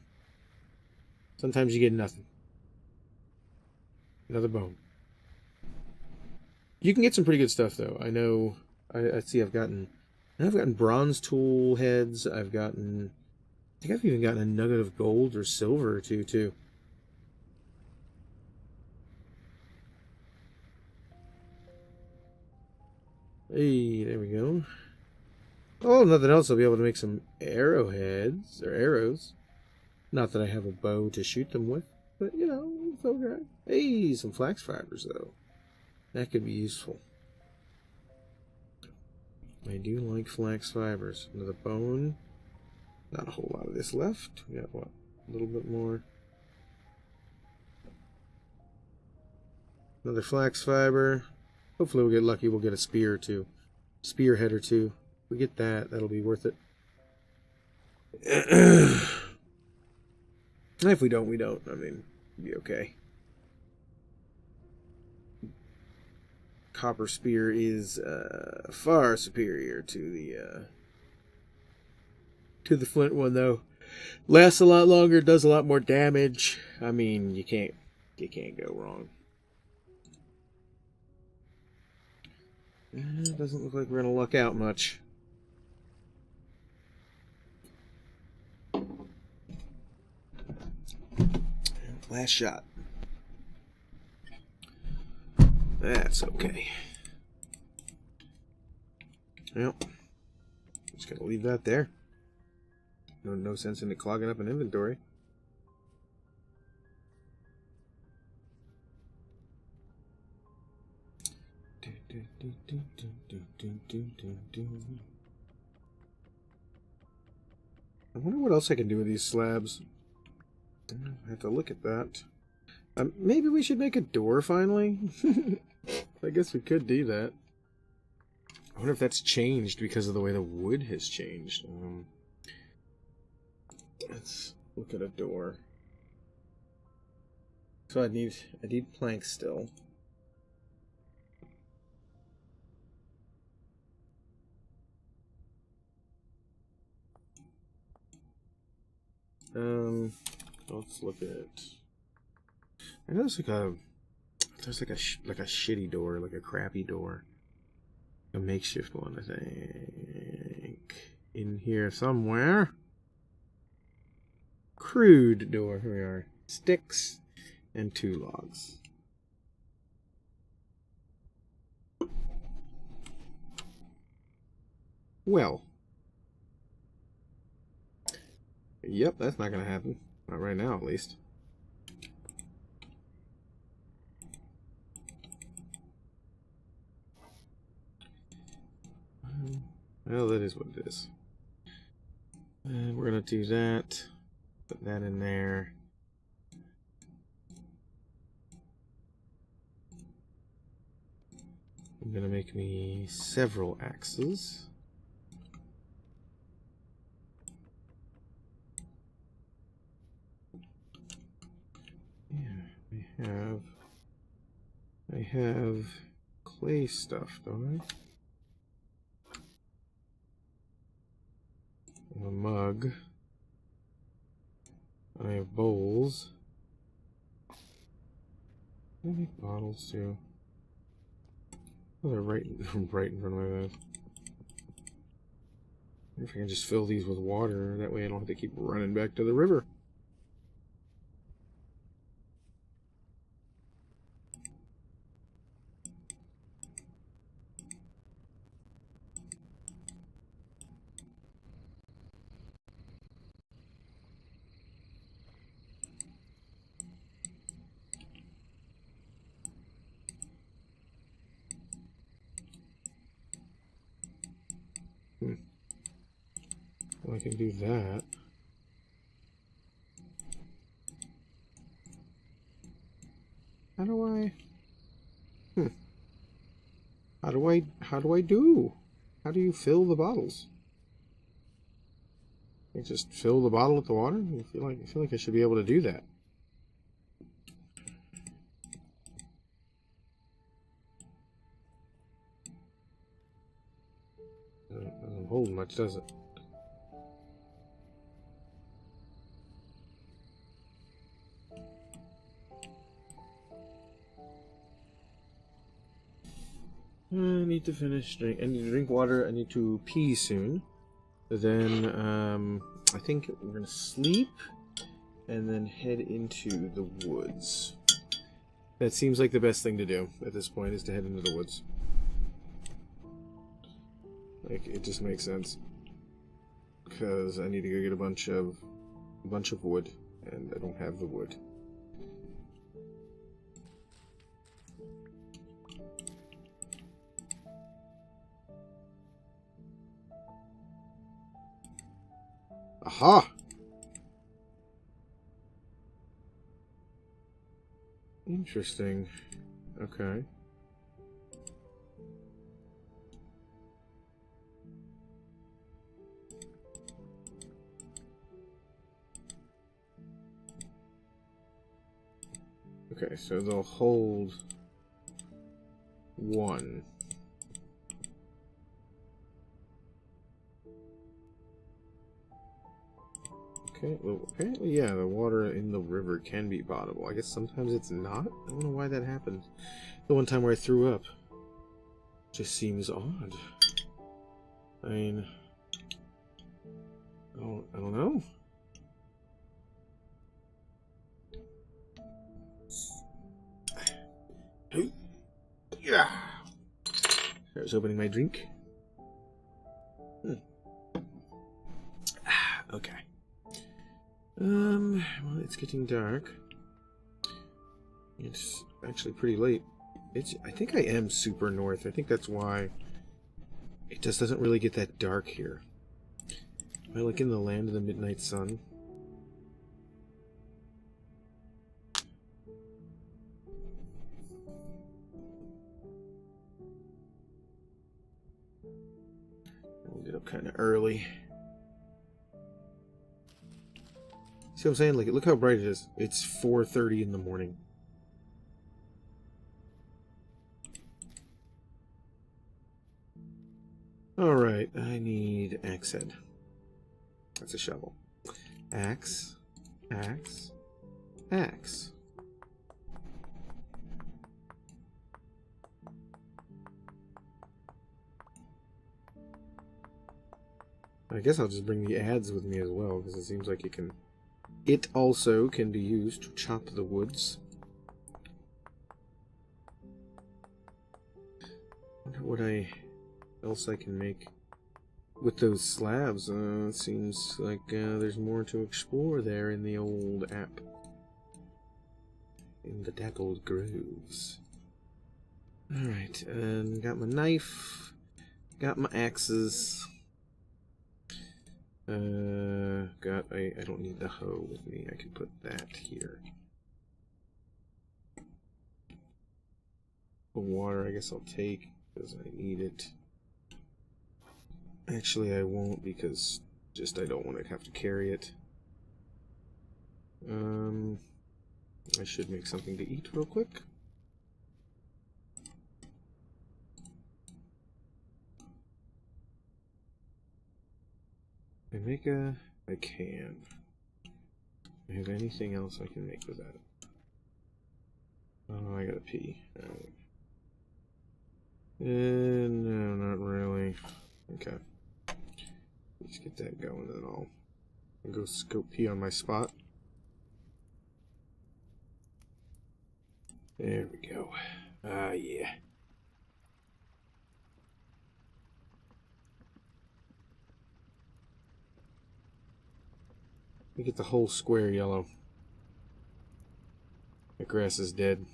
Sometimes you get nothing. Another bone. You can get some pretty good stuff though. I know. I see. I've gotten bronze tool heads. I think I've even gotten a nugget of gold or silver or two too. Hey, there we go. Oh, if nothing else, I'll be able to make some arrowheads or arrows. Not that I have a bow to shoot them with, but you know, it's okay. Hey, some flax fibers though. That could be useful. I do like flax fibers. Another bone. Not a whole lot of this left. We got what? A little bit more. Another flax fiber. Hopefully we'll get lucky. We'll get a spear or two. Spearhead or two. If we get that, that'll be worth it. If we don't, we don't. I mean, it'll be okay. Copper spear is far superior to the flint one, though. Lasts a lot longer, does a lot more damage. I mean, you can't go wrong. It doesn't look like we're gonna luck out much. Last shot. That's okay. Well, just gonna leave that there. No sense in it clogging up an inventory. I wonder what else I can do with these slabs. I have to look at that. Maybe we should make a door finally. I guess we could do that. I wonder if that's changed because of the way the wood has changed. Let's look at a door. So I need planks still. Let's look at. I know there's like a shitty door, like a crappy door, a makeshift one, I think, in here somewhere. Crude door. Here we are. Sticks and 2 logs. Well. Yep, that's not going to happen. Not right now, at least. Well, that is what it is. We're going to do that. Put that in there. I'm going to make me several axes. Yeah, I have clay stuff, don't I? A mug. I have bowls. I make bottles too. Oh, they're right in front of my mouth. If I can just fill these with water, that way I don't have to keep running back to the river. Well, I can do that. How do I? How do you fill the bottles? I just fill the bottle with the water? I feel like I should be able to do that. Doesn't hold much, does it? I need to finish drink. I need to drink water. I need to pee soon. Then I think we're gonna sleep and then head into the woods. That seems like the best thing to do at this point, is to head into the woods. Like, it just makes sense. because I need to go get a bunch of wood, and I don't have the wood. Aha! Interesting. Okay. Okay, so they'll hold one. Okay, well, apparently, yeah, the water in the river can be potable. I guess sometimes it's not. I don't know why that happened. The one time where I threw up. Just seems odd. I mean, I don't know. Yeah. I was opening my drink. Okay. Well, it's getting dark. It's actually pretty late. I think I am super north. I think that's why it just doesn't really get that dark here. Am I like in the land of the midnight sun? We'll get up kind of early. See what I'm saying? Like, look how bright it is. It's 4:30 in the morning. Alright, I need axe head. That's a shovel. Axe. Axe. Axe. I guess I'll just bring the adze with me as well, because it seems like it also can be used to chop the woods. I wonder what else I can make with those slabs. It seems like there's more to explore there in the old app. In the dappled groves. Alright, and got my knife. Got my axes. I don't need the hoe with me. I can put that here. The water, I guess I'll take because I need it. Actually, I won't because just I don't want to have to carry it. I should make something to eat real quick. I can. Do I have anything else I can make with that? Oh, I gotta pee. Alright. No, not really. Okay. Let's get that going and I'll go pee on my spot. There we go. Ah, yeah. We get the whole square yellow. The grass is dead.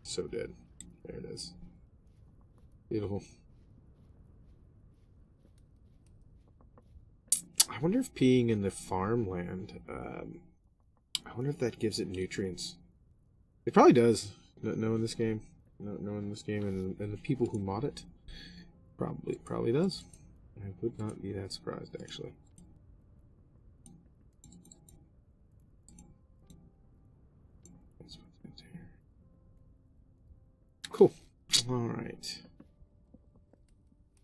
So dead. There it is. Beautiful. I wonder if peeing in the farmland, I wonder if that gives it nutrients. It probably does. No, in this game. No, in this game, and the people who mod it, probably does. I would not be that surprised, actually. Cool. Alright.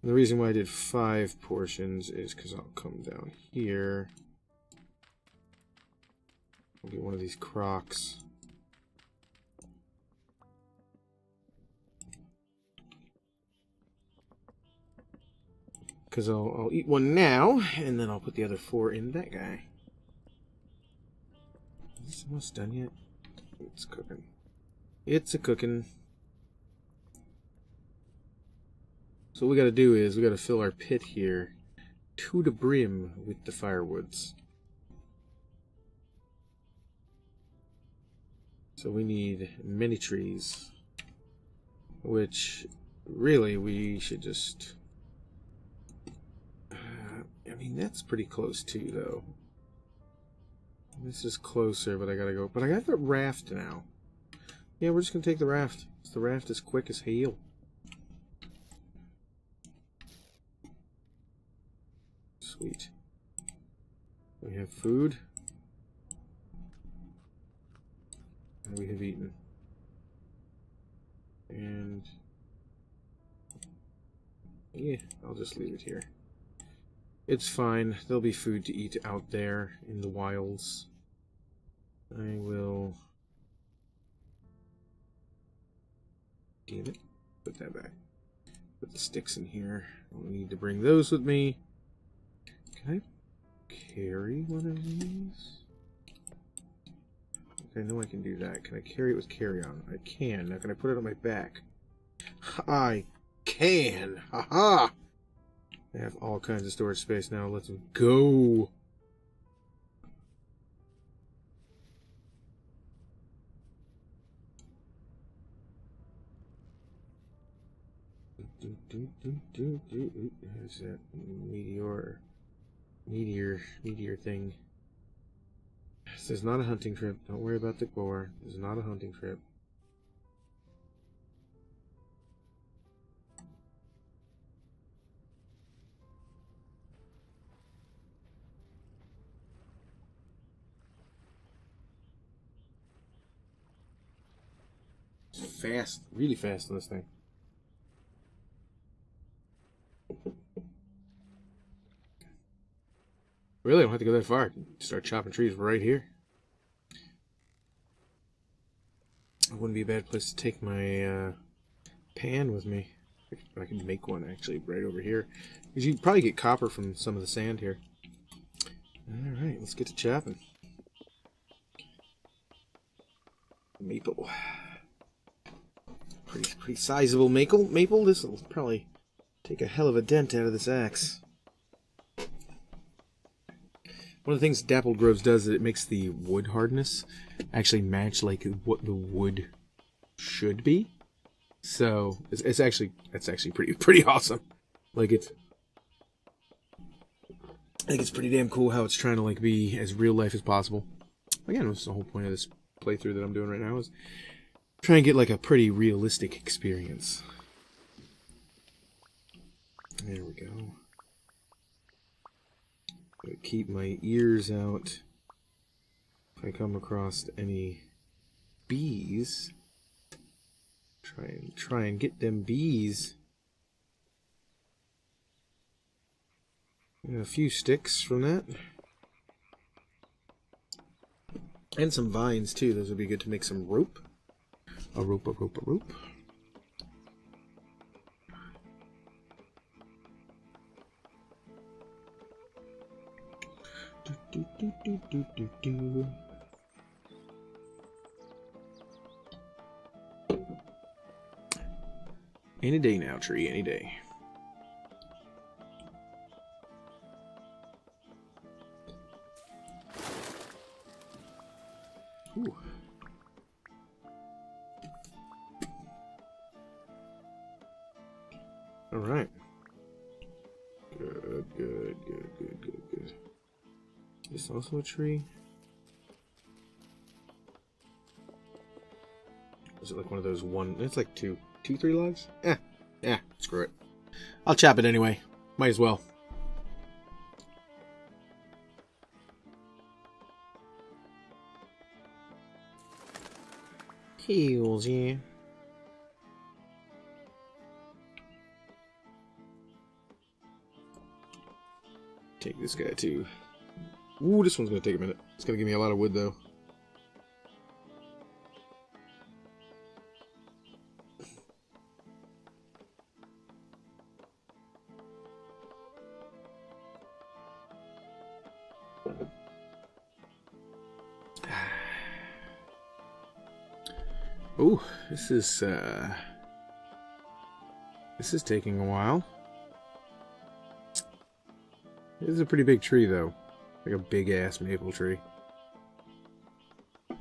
The reason why I did 5 portions is because I'll come down here. I'll get one of these crocs. Because I'll eat one now, and then I'll put the other 4 in that guy. Is this almost done yet? It's cooking. It's a cooking. So what we gotta do is we gotta fill our pit here to the brim with the firewoods. So we need many trees, which really we should just... I mean, that's pretty close too, though. This is closer, but I gotta go. But I got the raft now. Yeah, we're just gonna take the raft. The raft is quick as hell. Sweet. We have food. And we have eaten. And yeah, I'll just leave it here. It's fine. There'll be food to eat out there in the wilds. I will... Damn it. Put that back. Put the sticks in here. I'll need to bring those with me. Can I carry one of these? Okay, I know I can do that. Can I carry it with carry-on? I can. Now can I put it on my back? I can! Haha! I have all kinds of storage space now. Let's go! There's that meteor thing. This is not a hunting trip. Don't worry about the boar. This is not a hunting trip. It's fast, really fast on this thing. Really, I don't have to go that far. I can start chopping trees right here. It wouldn't be a bad place to take my pan with me. I can make one actually right over here. Because you'd probably get copper from some of the sand here. Alright, let's get to chopping. Maple. Pretty sizable maple. This will probably take a hell of a dent out of this axe. One of the things Dappled Groves does is it makes the wood hardness actually match like what the wood should be. So it's actually pretty awesome. Like I think it's pretty damn cool how it's trying to like be as real life as possible. Again, that's the whole point of this playthrough that I'm doing right now is try and get like a pretty realistic experience. There we go. Gotta keep my ears out. If I come across any bees, try and get them bees. And a few sticks from that. And some vines too. Those would be good to make some rope. A rope. Do. Any day now, tree, any day. Ooh. All right. Good. Is this also a tree? Is it like one of those one? It's like two, three logs? Yeah, screw it. I'll chop it anyway. Might as well. Heals, yeah. Take this guy too. Ooh, this one's gonna take a minute. It's gonna give me a lot of wood though. Oh, this is taking a while. This is a pretty big tree, though. Like a big-ass maple tree. I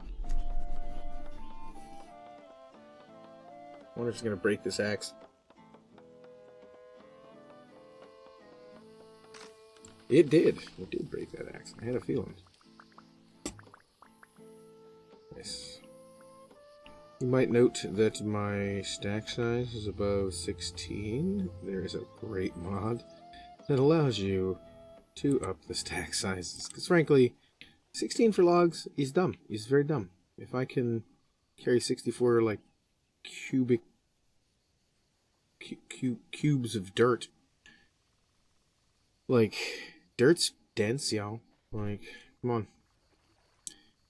wonder if it's going to break this axe. It did. It did break that axe. I had a feeling. Nice. You might note that my stack size is above 16. There is a great mod that allows you to up the stack sizes. Because frankly, 16 for logs is dumb. He's very dumb. If I can carry 64 like cubic cubes of dirt, like dirt's dense, y'all. Like, come on.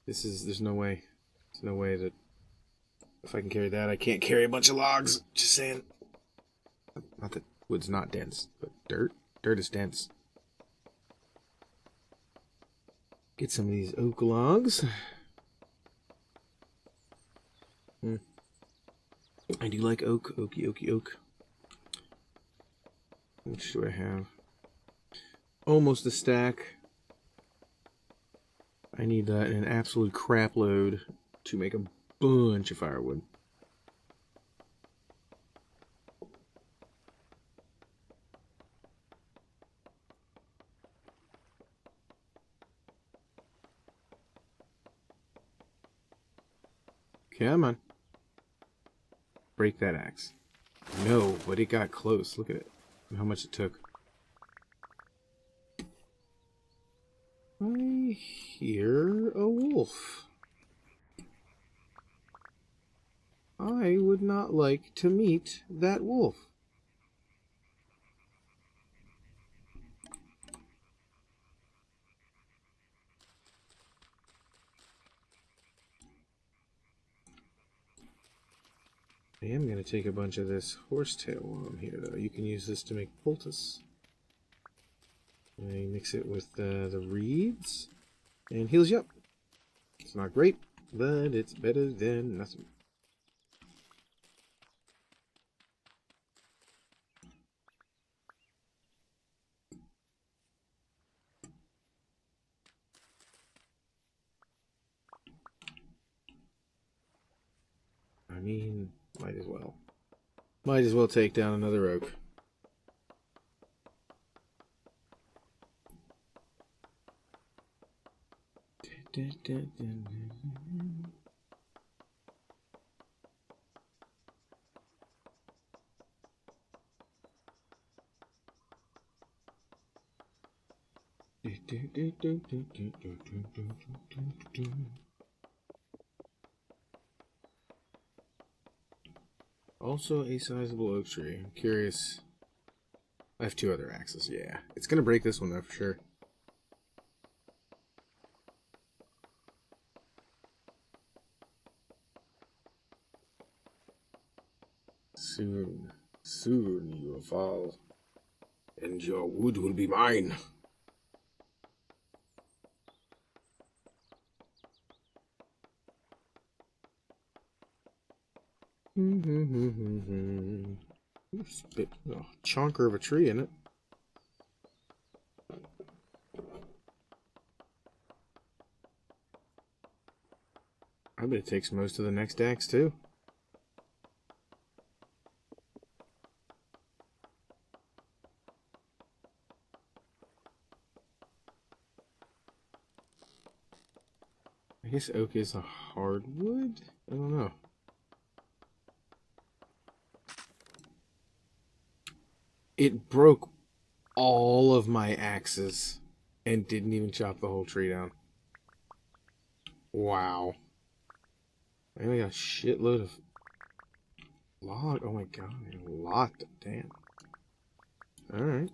There's no way. There's no way that if I can carry that, I can't carry a bunch of logs. Just saying. Not that wood's not dense, but dirt is dense. Get some of these oak logs. I do like oak. Oaky oak. How much do I have? Almost a stack. I need an absolute crap load to make a bunch of firewood. Come on. Break that axe. No, but it got close. Look at it. How much it took. I hear a wolf. I would not like to meet that wolf. I am going to take a bunch of this horsetail while I'm here, though. You can use this to make poultice. I mix it with the reeds, and heals you up. It's not great, but it's better than nothing. I mean, might as well. Might as well take down another oak. Also a sizable oak tree. I'm curious. I have two other axes, yeah. It's gonna break this one though for sure. Soon you will fall, and your wood will be mine. Spit a chonker of a tree in it. I bet it takes most of the next axe too. I guess oak is a hardwood? I don't know. It broke all of my axes and didn't even chop the whole tree down. Wow. I only got a shitload of log. Oh my god, a lot. Damn. Alright.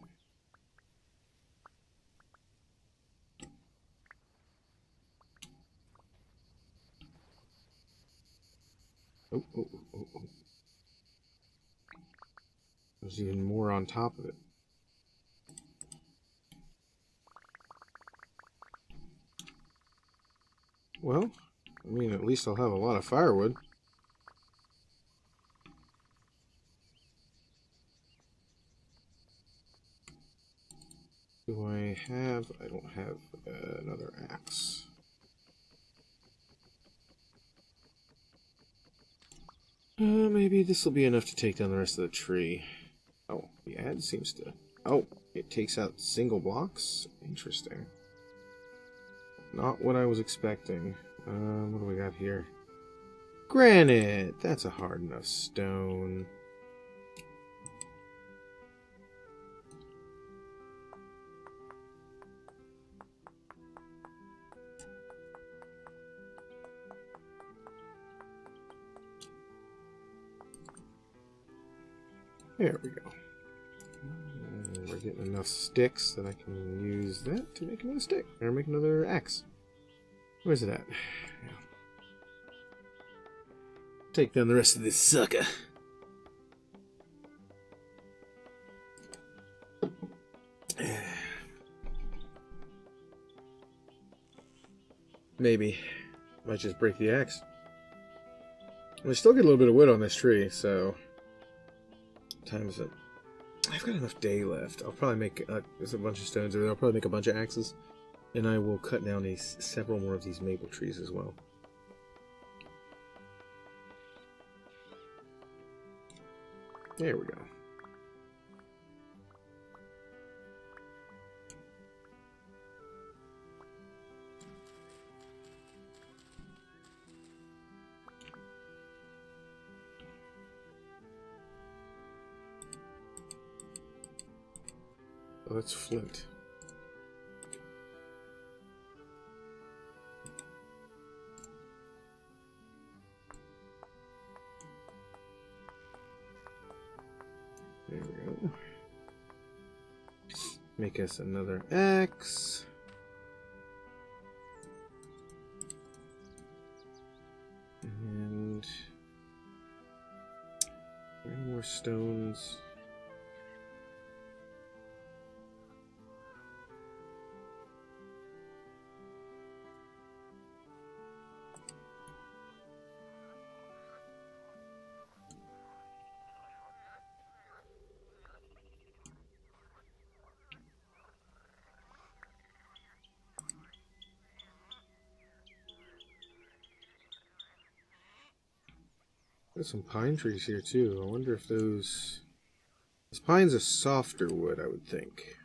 Oh. There's even more on top of it. Well, I mean, at least I'll have a lot of firewood. Do I have... I don't have another axe. Maybe this will be enough to take down the rest of the tree. Oh, the ad seems to... Oh, it takes out single blocks? Interesting. Not what I was expecting. What do we got here? Granite! That's a hard enough stone. There we go. And we're getting enough sticks that I can use that to make another stick. Or make another axe. Where's it at? Yeah. Take down the rest of this sucker. Maybe. Might just break the axe. We still get a little bit of wood on this tree, so... Time is it? I've got enough day left. I'll probably make... there's a bunch of stones over there. I'll probably make a bunch of axes. And I will cut down several more of these maple trees as well. There we go. Oh, that's flint. There we go. Make us another axe. And 3 more stones. There's some pine trees here too. I wonder if those... This pine's a softer wood, I would think.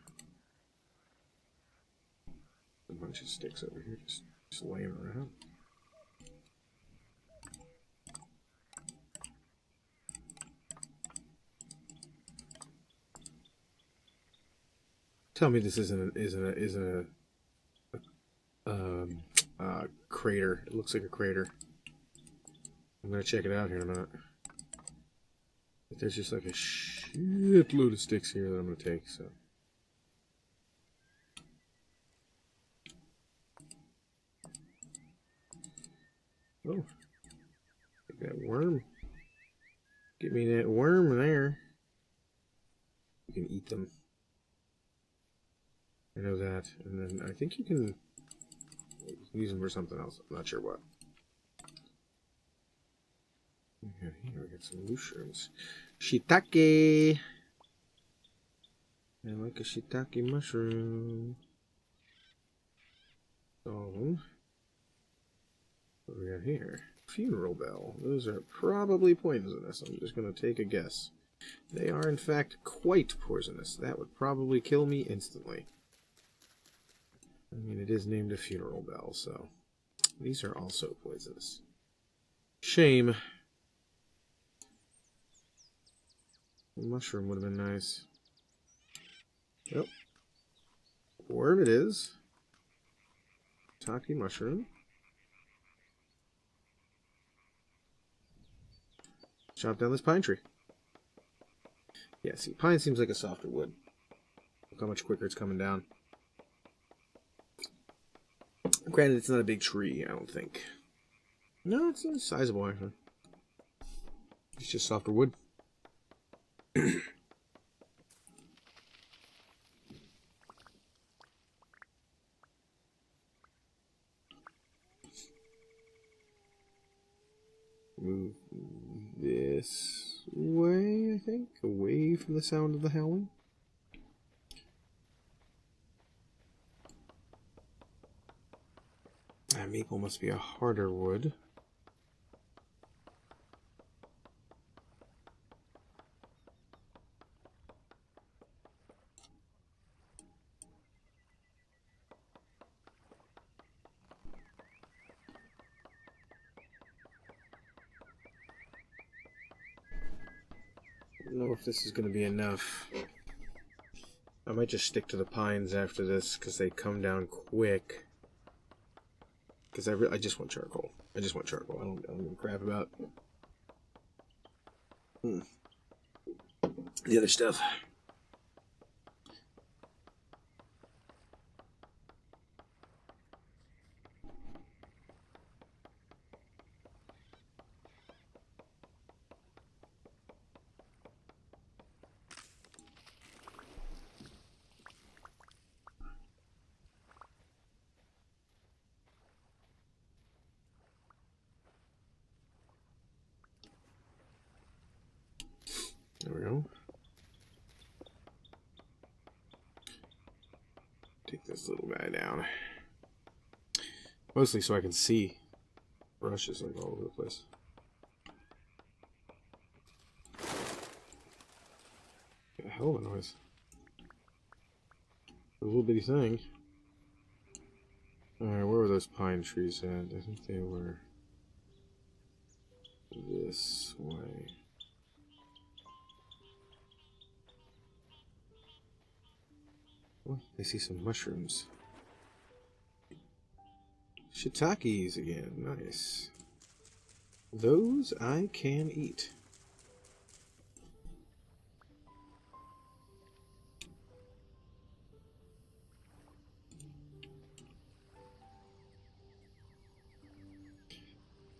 A bunch of sticks over here just laying around. Tell me this isn't a crater. It looks like a crater. I'm gonna check it out here in a minute. But there's just like a shitload of sticks here that I'm gonna take, so. Oh. Take that worm. Get me that worm there. You can eat them. I know that. And then I think you can use them for something else. I'm not sure what. Here we got some mushrooms. Shiitake! I like a shiitake mushroom. So, what do we got here? Funeral bell. Those are probably poisonous. I'm just going to take a guess. They are, in fact, quite poisonous. That would probably kill me instantly. I mean, it is named a funeral bell, so these are also poisonous. Shame. A mushroom would have been nice. Yep. Worm it is. Taki mushroom. Chop down this pine tree. Yeah, see, pine seems like a softer wood. Look how much quicker it's coming down. Granted, it's not a big tree, I don't think. No, it's sizable, actually. It's just softer wood. Move this way, I think. Away from the sound of the howling. That maple must be a harder wood. I don't know if this is going to be enough. I might just stick to the pines after this because they come down quick. Because I just want charcoal. I just want charcoal. I don't give a crap about the other stuff. There we go. Take this little guy down. Mostly so I can see brushes like all over the place. Got a hell of a noise. A little bitty thing. Alright, where were those pine trees at? I think they were this way. Oh, I see some mushrooms. Shiitakes again, nice. Those I can eat.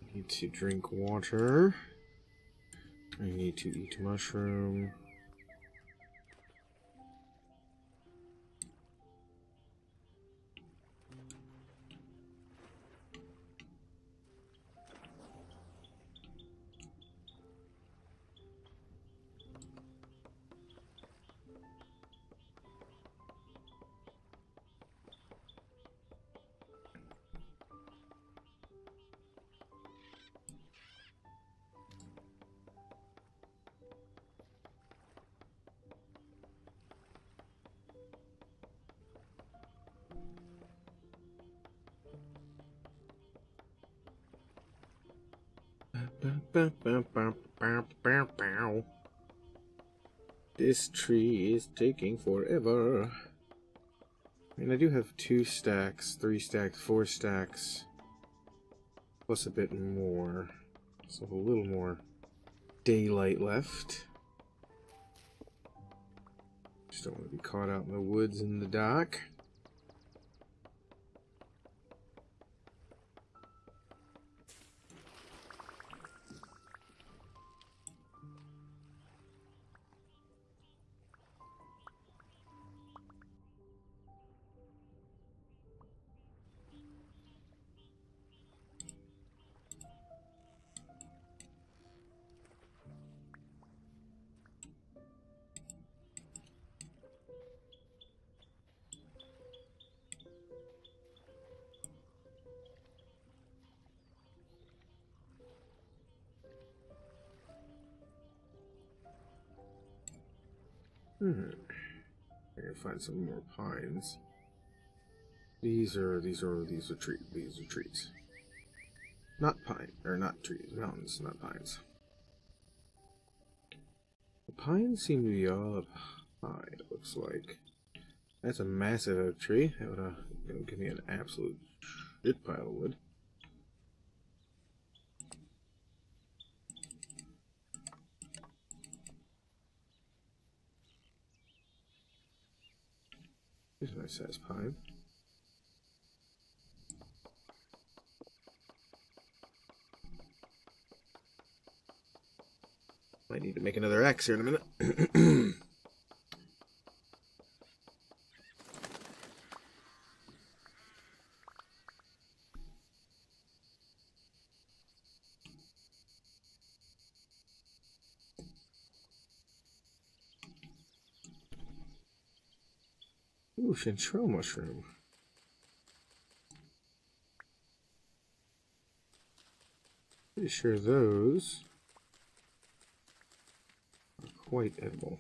I need to drink water. I need to eat mushroom. This tree is taking forever. I mean, I do have 2 stacks, 3 stacks, 4 stacks, plus a bit more. So a little more daylight left. Just don't want to be caught out in the woods in the dark. I can find some more pines. These are trees. Not pine, or not trees, mountains, not pines. The pines seem to be all up high, it looks like. That's a massive oak tree. That would give me an absolute shit pile of wood. Here's a nice sized pine. Might need to make another axe here in a minute. Ooh, chanterelle mushroom. pretty sure those are quite edible.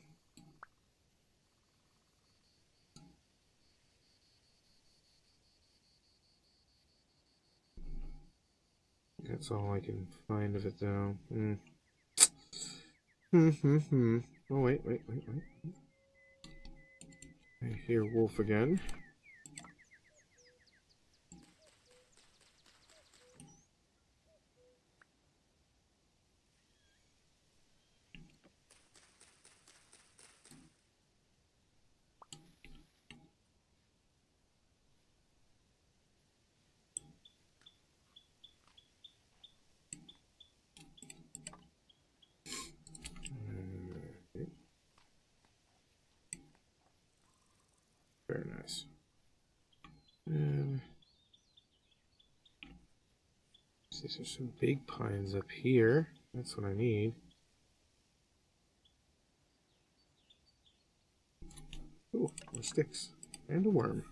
That's all I can find of it, though. Oh, wait. I hear wolf again. Very nice. See, there's some big pines up here. That's what I need. Oh, more sticks. And a worm.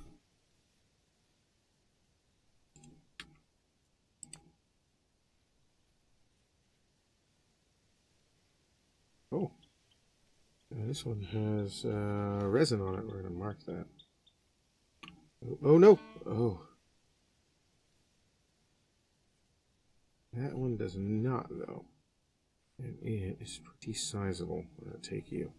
Oh. This one has resin on it. We're going to mark that. Oh, no! Oh. That one does not, though. And it is pretty sizable. I'm going to take you.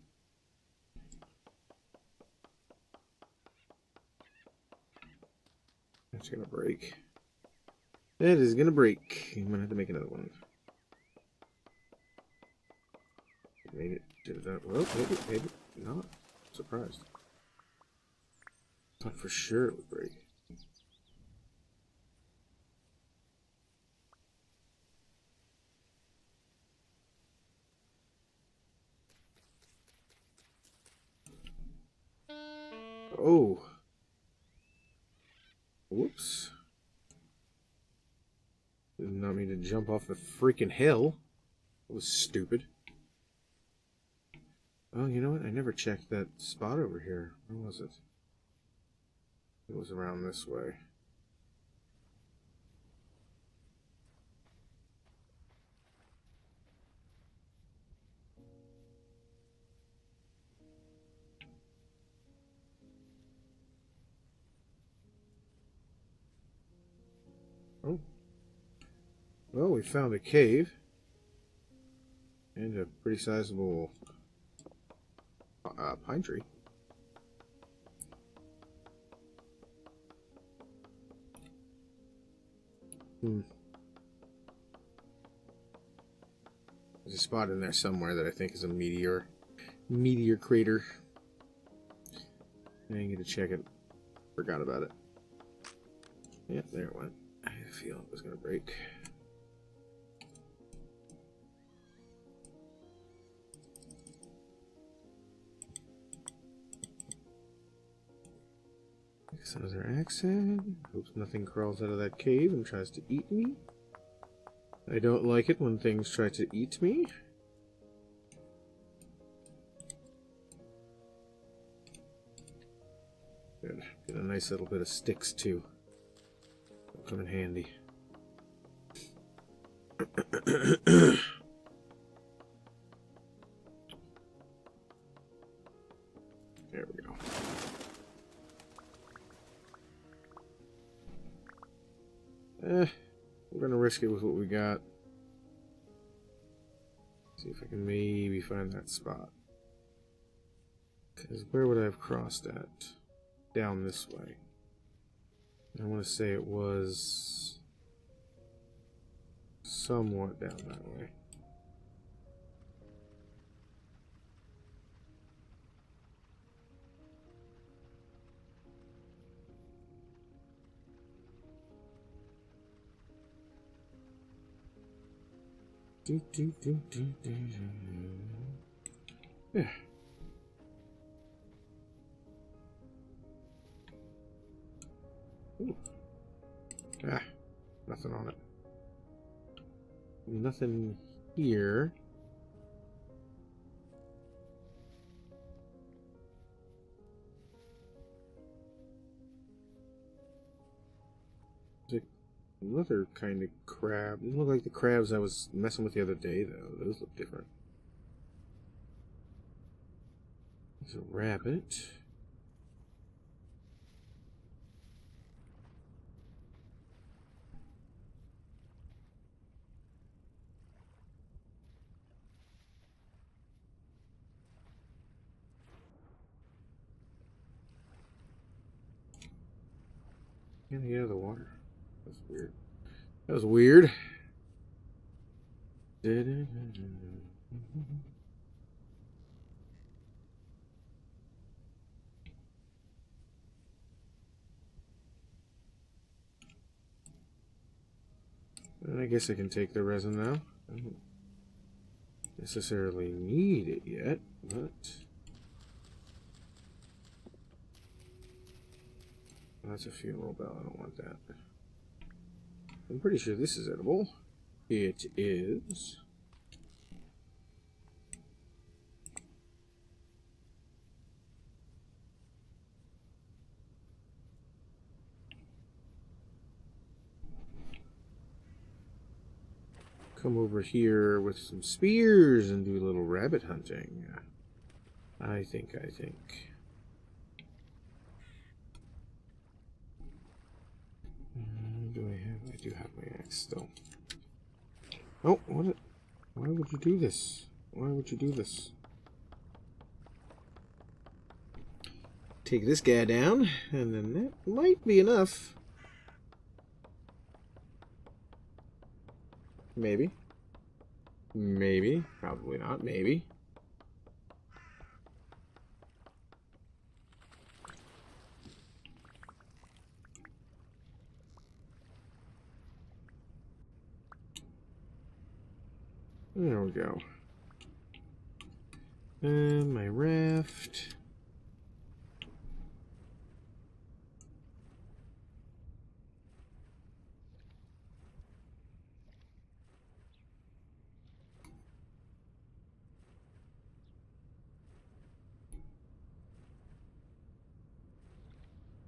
That's going to break. That is going to break. I'm going to have to make another one. Made it. Did it that? Well, maybe not. I'm surprised. Thought for sure it would break. Oh. Whoops. Did not mean to jump off the freaking hill. That was stupid. Oh, you know what? I never checked that spot over here. Where was it? It was around this way. Oh. Well, we found a cave. And a pretty sizable pine tree. There's a spot in there somewhere that I think is a meteor crater. I didn't get to check it. Forgot about it. Yep, there it went. I had a feeling it was going to break. Another accent. Hope nothing crawls out of that cave and tries to eat me. I don't like it when things try to eat me. Good. Get a nice little bit of sticks too. That'll come in handy. There we go. We're gonna risk it with what we got. See if I can maybe find that spot. Because where would I have crossed at? Down this way. I want to say it was somewhat down that way. Yeah. Ooh. Ah, nothing on it. Nothing here. Another kind of crab. Doesn't look like the crabs I was messing with the other day, though. Those look different. There's a rabbit. Get out of the water. That's weird. That was weird. I guess I can take the resin now. I don't necessarily need it yet, but that's a funeral bell. I don't want that. I'm pretty sure this is edible. It is. Come over here with some spears and do a little rabbit hunting. I think. Do I have? I do have my axe still. Oh, what? Why would you do this? Why would you do this? Take this guy down, and then that might be enough. Maybe. Maybe. Probably not. Maybe. There we go. And my raft.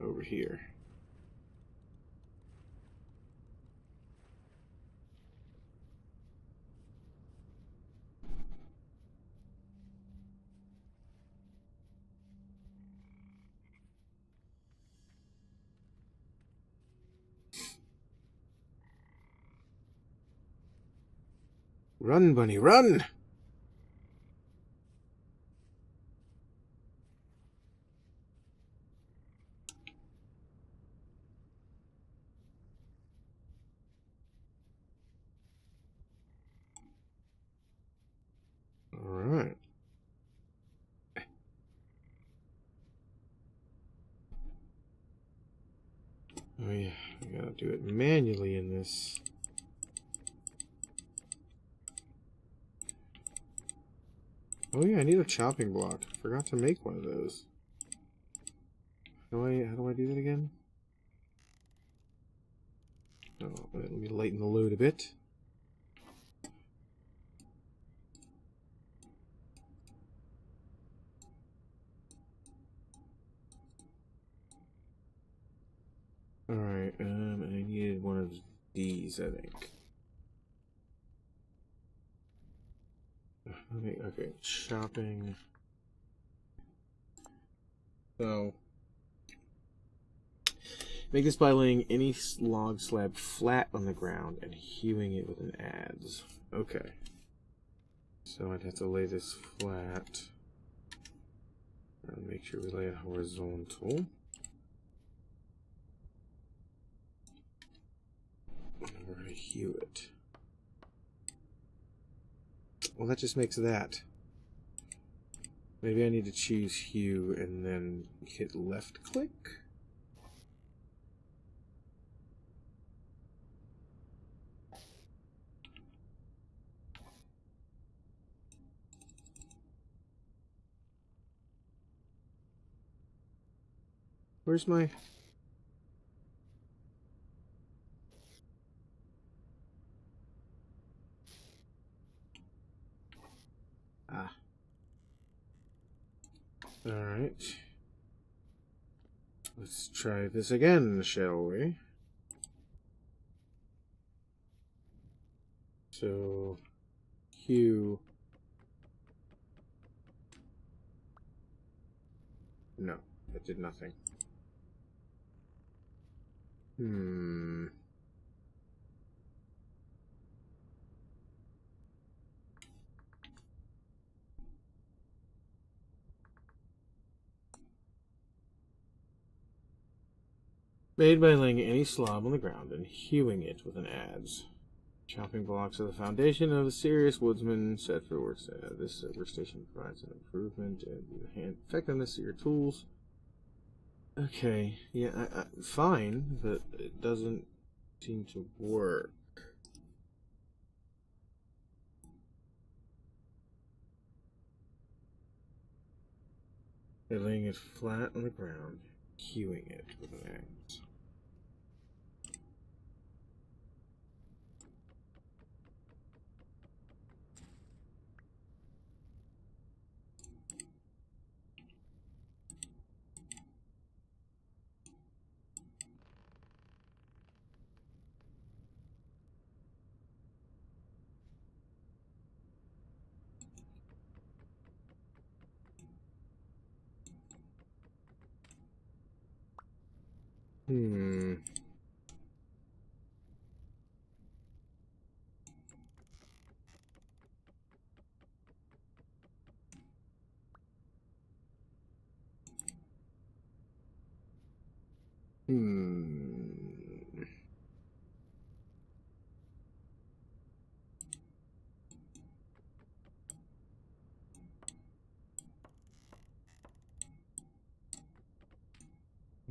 Over here. Run, bunny, run! Alright. Oh yeah, I gotta do it manually in this. Oh yeah, I need a chopping block. Forgot to make one of those. How do I do that again? Oh, let me lighten the load a bit. Alright, I needed one of these, I think. Okay, chopping. So, make this by laying any log slab flat on the ground and hewing it with an adze. Okay. So I'd have to lay this flat. And make sure we lay it horizontal. And we're going to hew it. Well, that just makes that. Maybe I need to choose hew and then hit left click. Where's my... Ah. Alright. Let's try this again, shall we? So, hue. No, that did nothing. Made by laying any slob on the ground and hewing it with an adze. Chopping blocks are the foundation of a serious woodsman set for work. This workstation provides an improvement in the effectiveness of your tools. Okay, yeah, fine, but it doesn't seem to work. They're laying it flat on the ground, hewing it with an axe.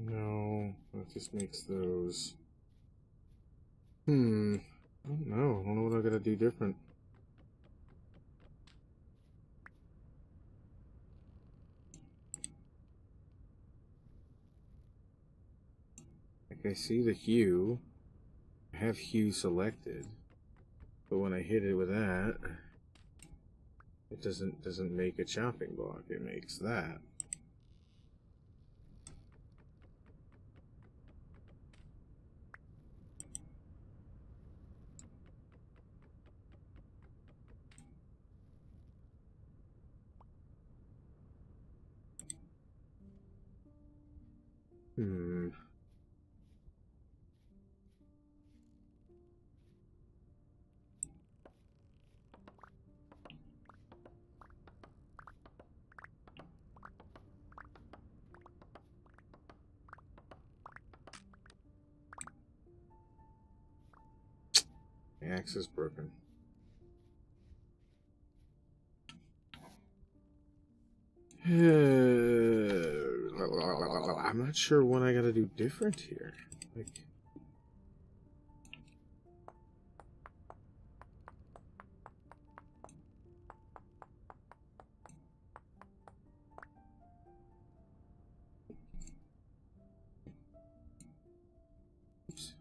No, that just makes those. I don't know. I don't know what I gotta do different. Like I see the hue. I have hue selected. But when I hit it with that, it doesn't make a chopping block. It makes that. The axe is broken. I'm not sure what I gotta do different here. Like, oops.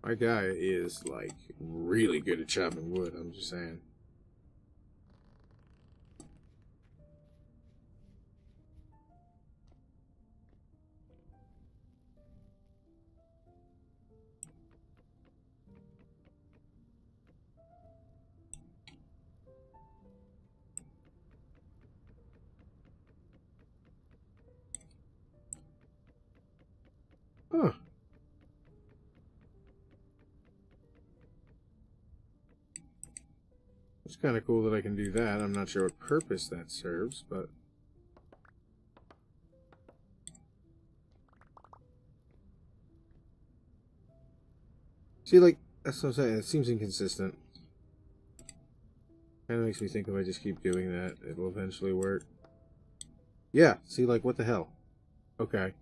My guy is like really good at chopping wood, I'm just saying. Huh. It's kind of cool that I can do that. I'm not sure what purpose that serves, but... See, like, that's what I'm saying. It seems inconsistent. Kind of makes me think if I just keep doing that, it will eventually work. Yeah, see, like, what the hell? Okay.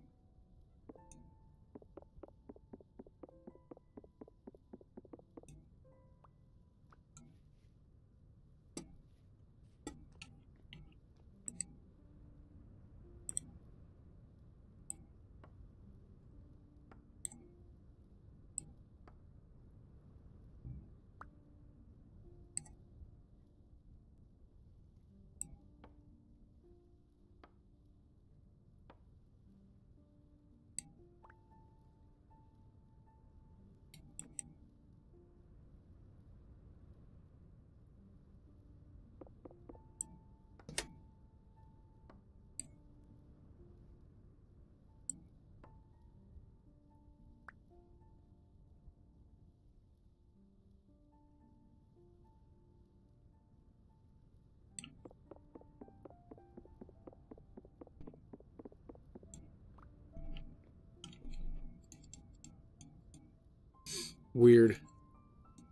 weird.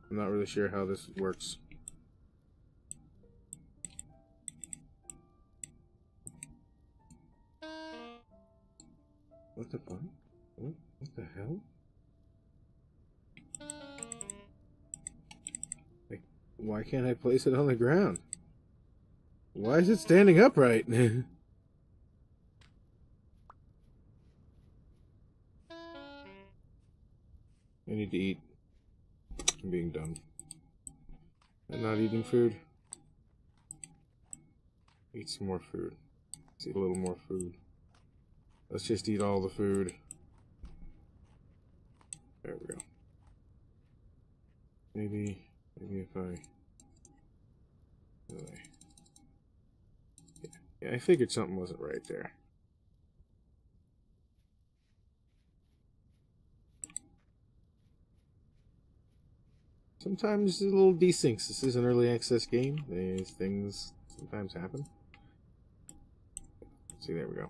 I'm not really sure how this works. What the fuck? What the hell? Like, why can't I place it on the ground? Why is it standing upright? I need to eat. I'm being dumb. I'm not eating food. Eat some more food. Let's eat a little more food. Let's just eat all the food. There we go. Maybe if I... Yeah, I figured something wasn't right there. Sometimes there's little desyncs. This is an early access game. These things sometimes happen. See, there we go.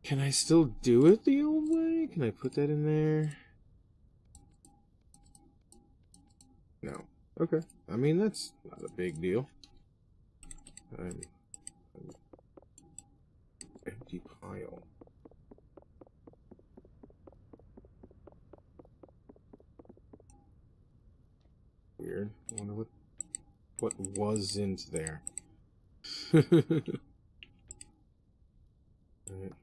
Can I still do it the old way? Can I put that in there? No. Okay. I mean, that's not a big deal. Empty pile. Weird. I wonder what wasn't there. Right.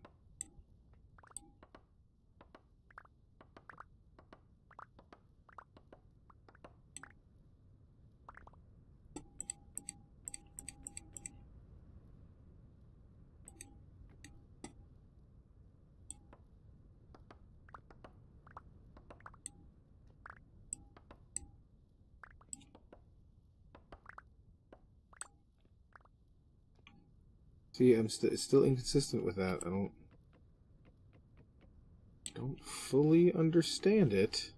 See, it's still inconsistent with that. I don't fully understand it.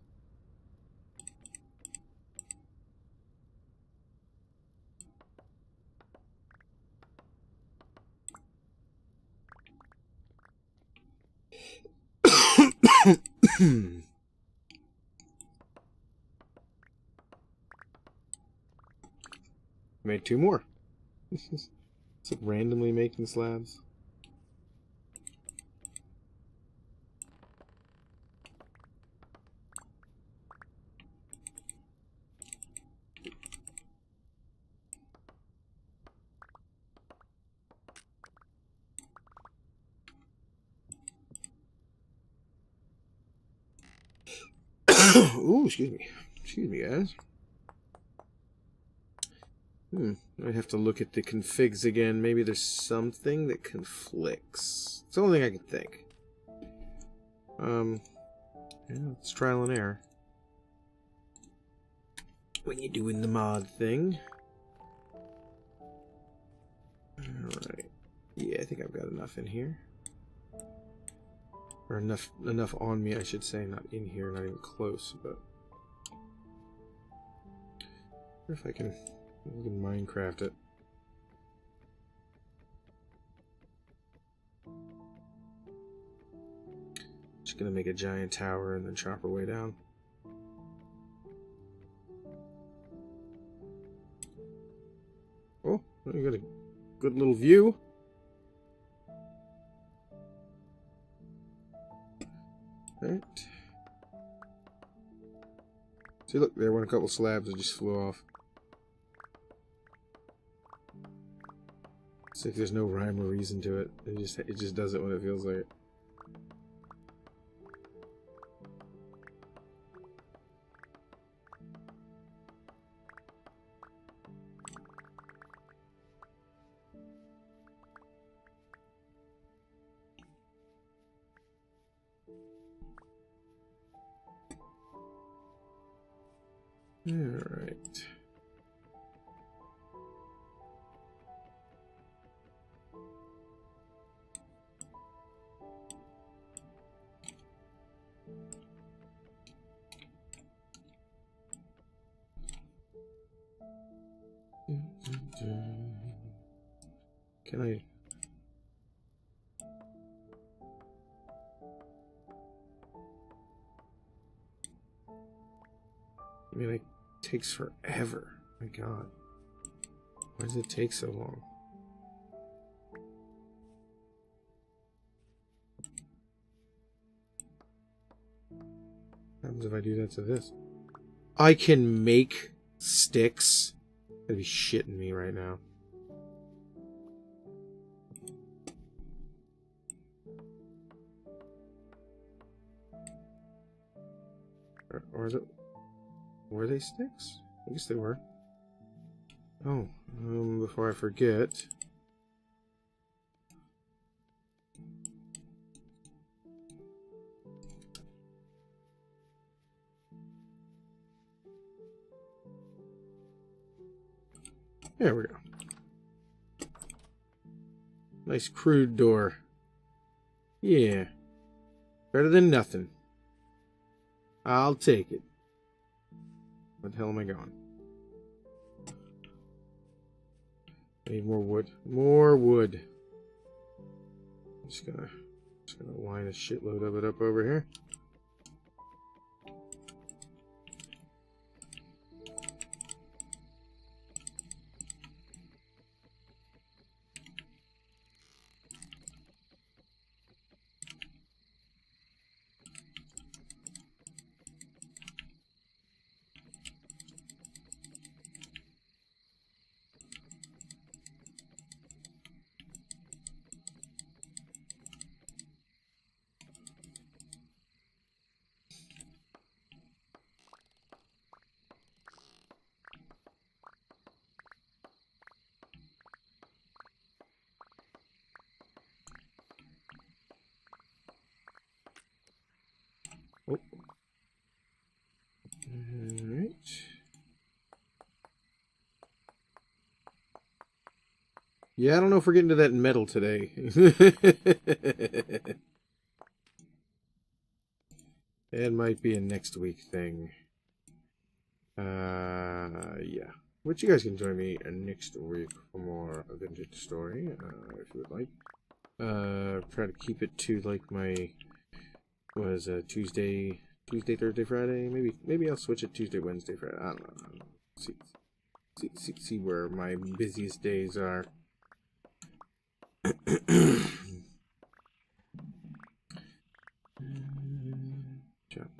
Made 2 more. It's like randomly making slabs. Ooh, excuse me. Excuse me, guys. I'd have to look at the configs again. Maybe there's something that conflicts. It's the only thing I can think. Yeah, it's trial and error. When you're doing the mod thing. Alright. Yeah, I think I've got enough in here. Or enough on me, I should say. Not in here, not even close, but... I wonder if I can Minecraft it. Just gonna make a giant tower and then chop our way down. Oh, you got a good little view. Alright. See, look, there went a couple slabs that just flew off. It's like there's no rhyme or reason to it. It just does it when it feels like it. Alright. Can I... I mean, it takes forever. My God. Why does it take so long? What happens if I do that to this? I can make sticks? You're gonna be shitting me right now. Or is it... Were they sticks? I guess they were. Oh, before I forget... There we go. Nice crude door. Yeah. Better than nothing. I'll take it. Where the hell am I going? I need more wood. More wood. I'm just gonna line a shitload of it up over here. Oh. Alright. Yeah, I don't know if we're getting to that metal today. It might be a next week thing. Yeah. But you guys can join me next week for more vintage story, if you would like. Try to keep it to like my Tuesday, Thursday, Friday. Maybe I'll switch it Tuesday, Wednesday, Friday. I don't know. See where my busiest days are.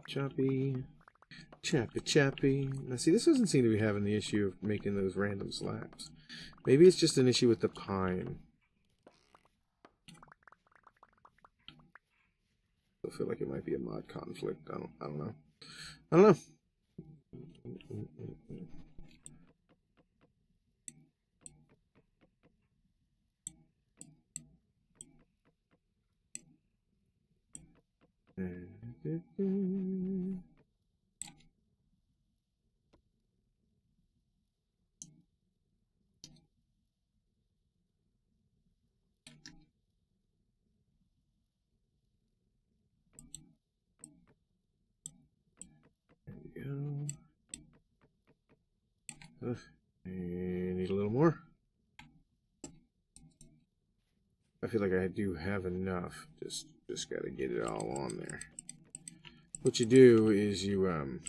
Choppy. Now see, this doesn't seem to be having the issue of making those random slabs. Maybe it's just an issue with the pine. I feel like it might be a mod conflict. I don't know. I don't know. I need a little more. I feel like I do have enough. Just gotta get it all on there. What you do is you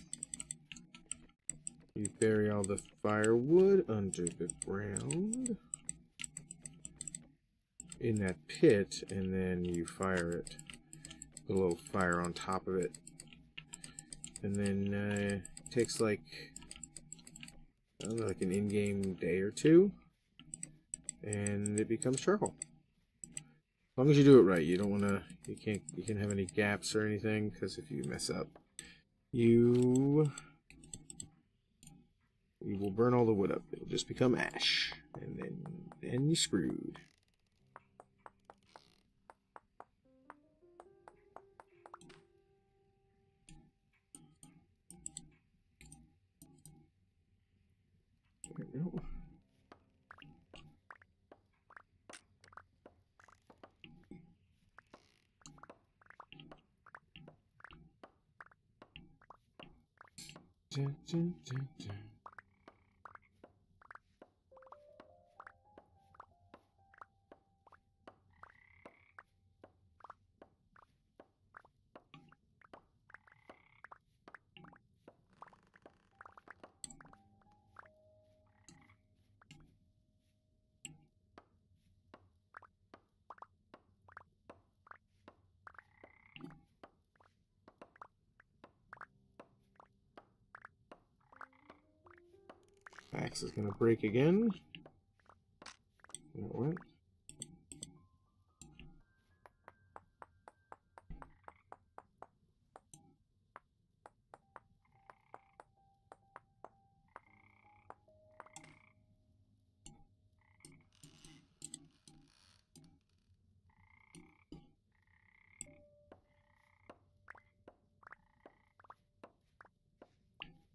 bury all the firewood under the ground in that pit, and then you fire it. Put a little fire on top of it, and then it takes like, I don't know, like an in-game day or two, and it becomes charcoal. As long as you do it right, you don't want to, you can't have any gaps or anything, because if you mess up, you will burn all the wood up. It'll just become ash, and then you're screwed. There we go. Dun, dun, dun, dun. Axe is gonna break again. There it went.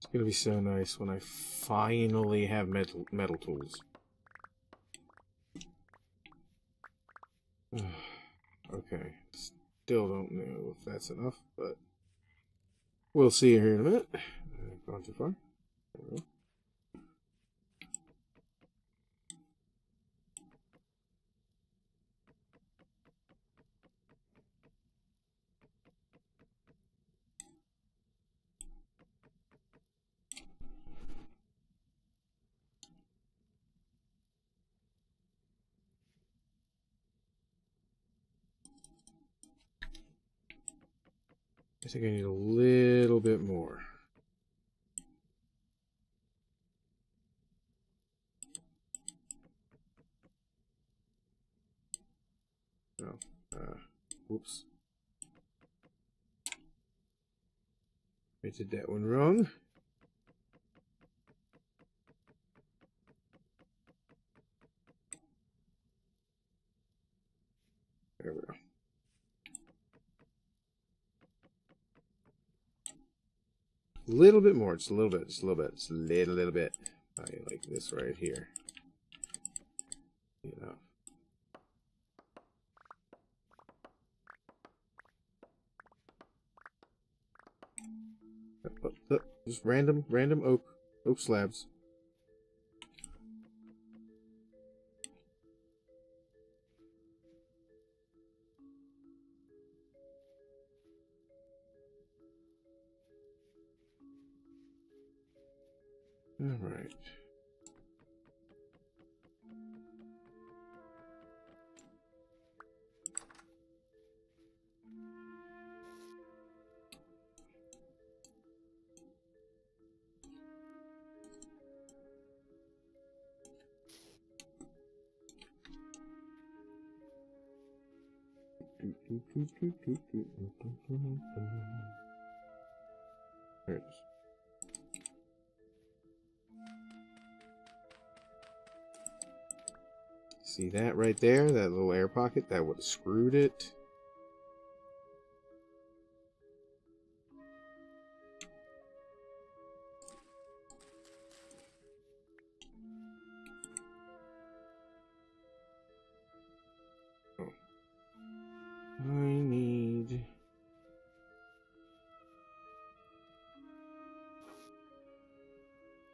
It's gonna be so nice when I finally have metal tools. Okay, still don't know if that's enough, but we'll see here in a minute. Gone too far. There we go. I think I need a little bit more. Oh, whoops. I did that one wrong. There we go. A little bit more, just a little bit, just a little bit, just a little bit. I like this right here. You know. Just random oak slabs. All right. There it is. See that right there? That little air pocket? That would have screwed it. Oh.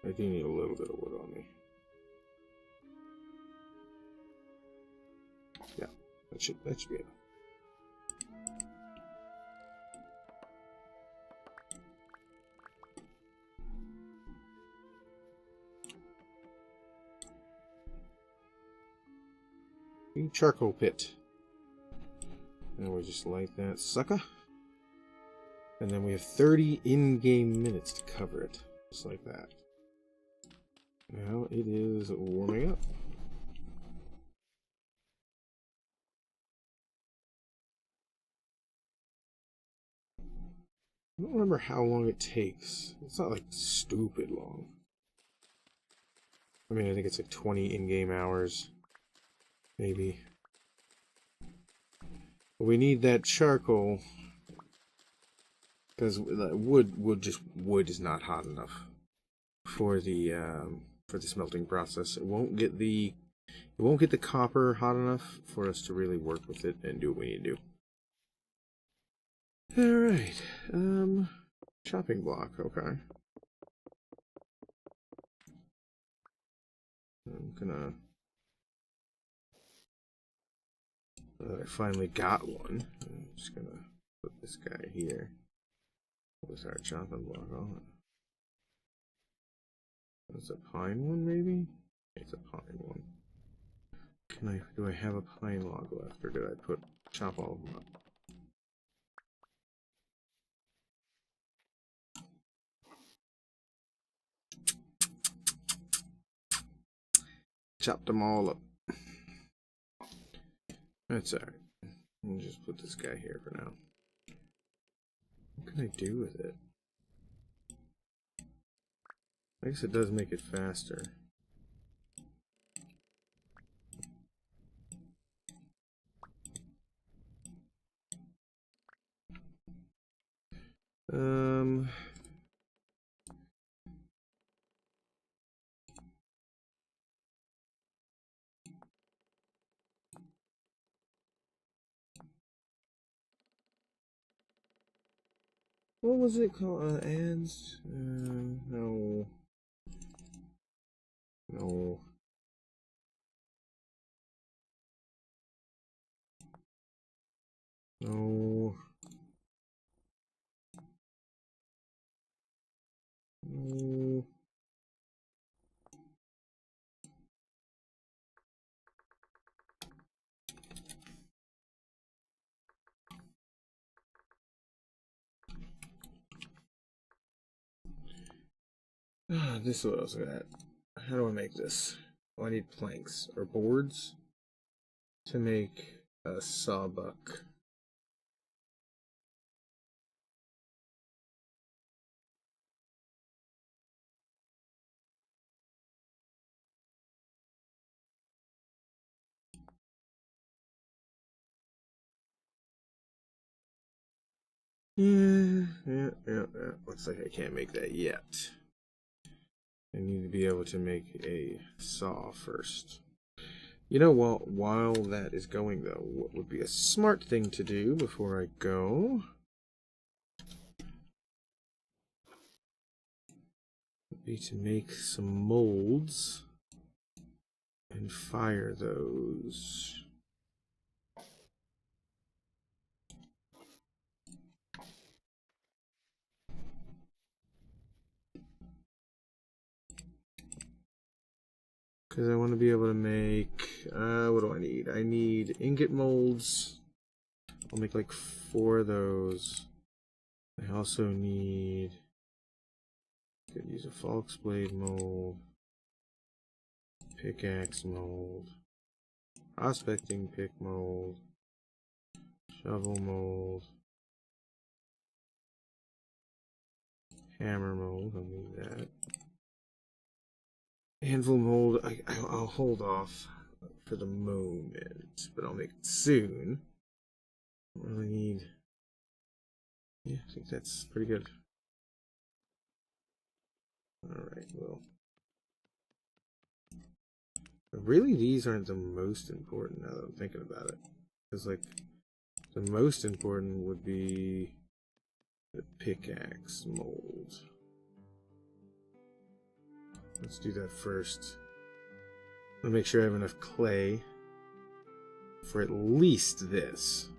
I do need a little bit of wood on me. Yeah, that should be enough. Charcoal pit. And we just light that sucker. And then we have 30 in-game minutes to cover it. Just like that. Now it is warming up. I don't remember how long it takes. It's not like stupid long. I mean, I think it's like 20 in-game hours. Maybe. But we need that charcoal. Because wood is not hot enough for the smelting process. It won't get the copper hot enough for us to really work with it and do what we need to do. Alright. Chopping block, okay. I'm gonna I finally got one. I'm just gonna put this guy here with our chopping block on it. It's a pine one, maybe? It's a pine one. Do I have a pine log left, or did I chop all of them up? chopped them all up. That's alright. I'll just put this guy here for now. What can I do with it? I guess it does make it faster. What was it called? Ads? No. No. No. No. This is what I was at. How do I make this? Oh, I need planks or boards to make a sawbuck. Yeah. Looks like I can't make that yet. I need to be able to make a saw first. You know, while that is going, though, what would be a smart thing to do before I go would be to make some molds and fire those. Because I want to be able to make, what do I need? I need ingot molds. I'll make like 4 of those. I also need, could use a falx blade mold, pickaxe mold, prospecting pick mold, shovel mold, hammer mold, I'll need that. Anvil mold, I'll hold off for the moment, but I'll make it soon. I don't really need, yeah, I think that's pretty good. Alright, well. Really, these aren't the most important now that I'm thinking about it. Because, like, the most important would be the pickaxe mold. Let's do that first. I'll make sure I have enough clay for at least this.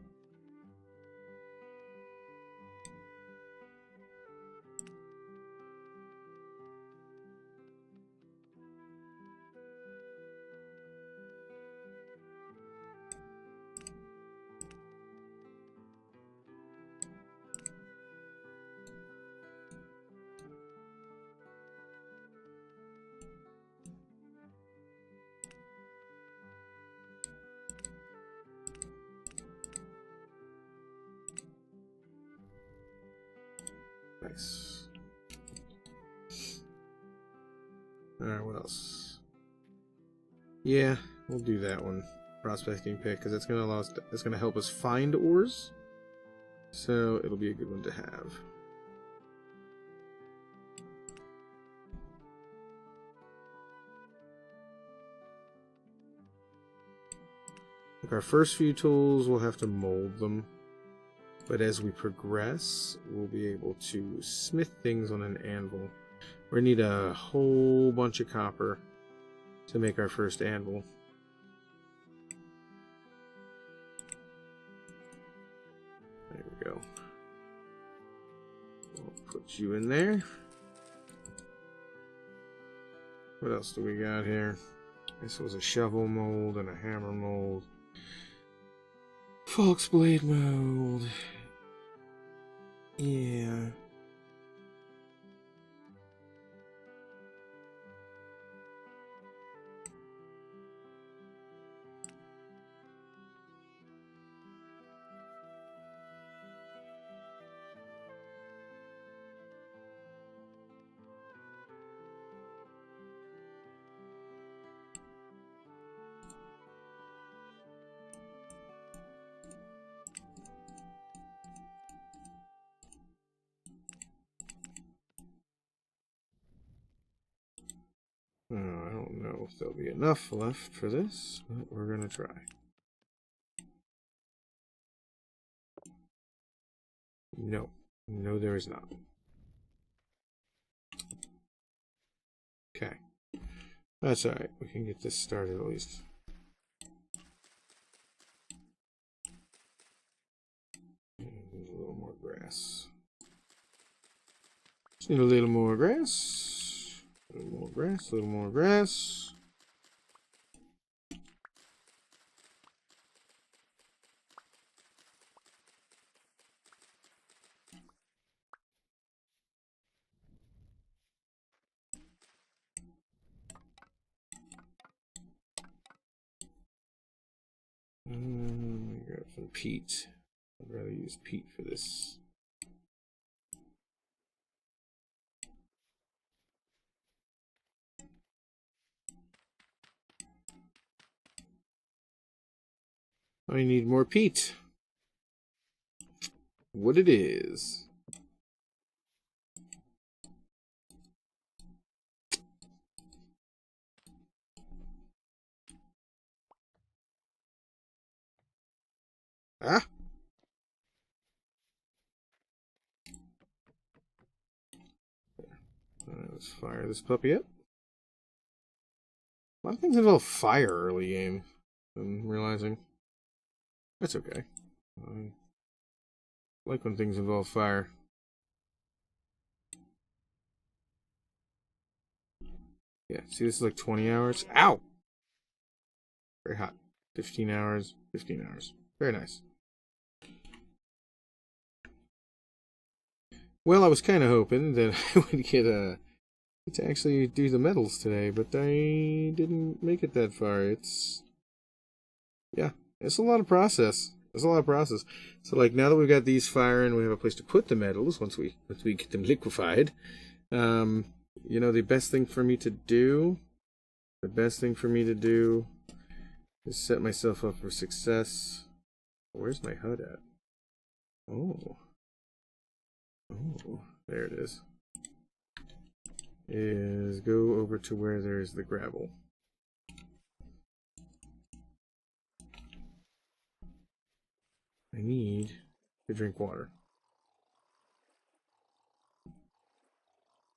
Nice. Alright, what else? Yeah, we'll do that one. Prospecting pick, because it's gonna allow us it's gonna help us find ores. So it'll be a good one to have. Like our first few tools, we'll have to mold them. But as we progress, we'll be able to smith things on an anvil. We're gonna need a whole bunch of copper to make our first anvil. There we go. We'll put you in there. What else do we got here? This was a shovel mold and a hammer mold. Falx blade mold. Yeah. if there'll be enough left for this, but we're gonna try. No. No, there is not. Okay. That's alright. We can get this started at least. And a little more grass. Just need a little more grass. A little more grass, a little more grass. Grab some peat. I'd rather use peat for this. I need more peat. What it is. Ah! Let's fire this puppy up. A lot of things involve fire early game, I'm realizing. That's okay. I like when things involve fire. Yeah, see, this is like 20 hours. Ow! Very hot. 15 hours, 15 hours. Very nice. Well, I was kind of hoping that I would get to actually do the medals today, but I didn't make it that far. Yeah, it's a lot of process. It's a lot of process. So, like, now that we've got these firing, we have a place to put the medals once we get them liquefied. You know, the best thing for me to do is set myself up for success. Where's my HUD at? Oh, there it is. Is go over to where there's the gravel. I need to drink water.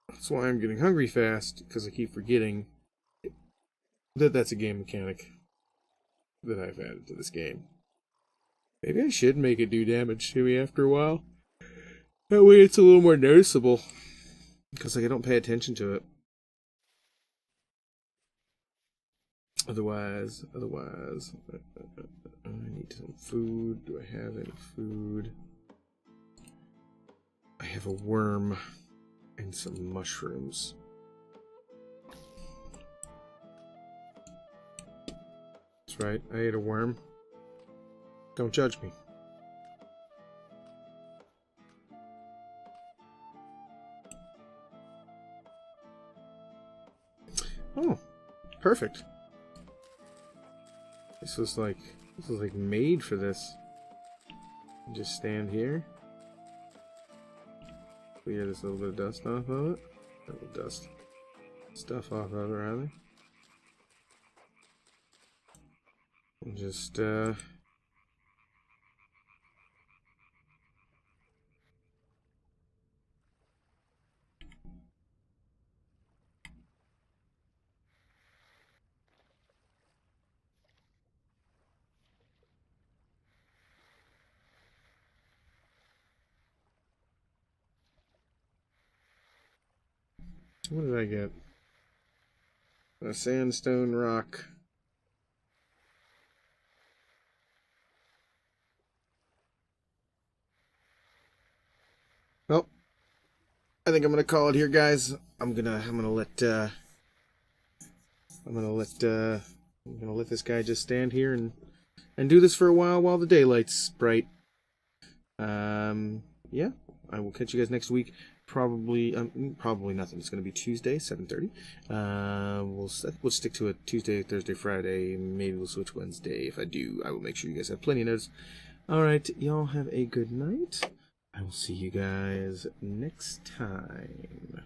That's why I'm getting hungry fast, because I keep forgetting that that's a game mechanic that I've added to this game. Maybe I should make it do damage to me after a while. That way it's a little more noticeable. Because like, I don't pay attention to it. Otherwise, I need some food. Do I have any food? I have a worm and some mushrooms. That's right, I ate a worm. Don't judge me. Oh, perfect. This was like made for this. Just stand here. Clear this little bit of dust off of it. A little dust. Stuff off of it, rather. And just what did I get? A sandstone rock. Well, I think I'm gonna call it here, guys. I'm gonna let this guy just stand here and do this for a while the daylight's bright. Yeah, I will catch you guys next week. Probably nothing. It's gonna be Tuesday, 7:30. We'll stick to it. Tuesday, Thursday, Friday. Maybe we'll switch Wednesday. If I do, I will make sure you guys have plenty of notes. All right, y'all have a good night. I will see you guys next time.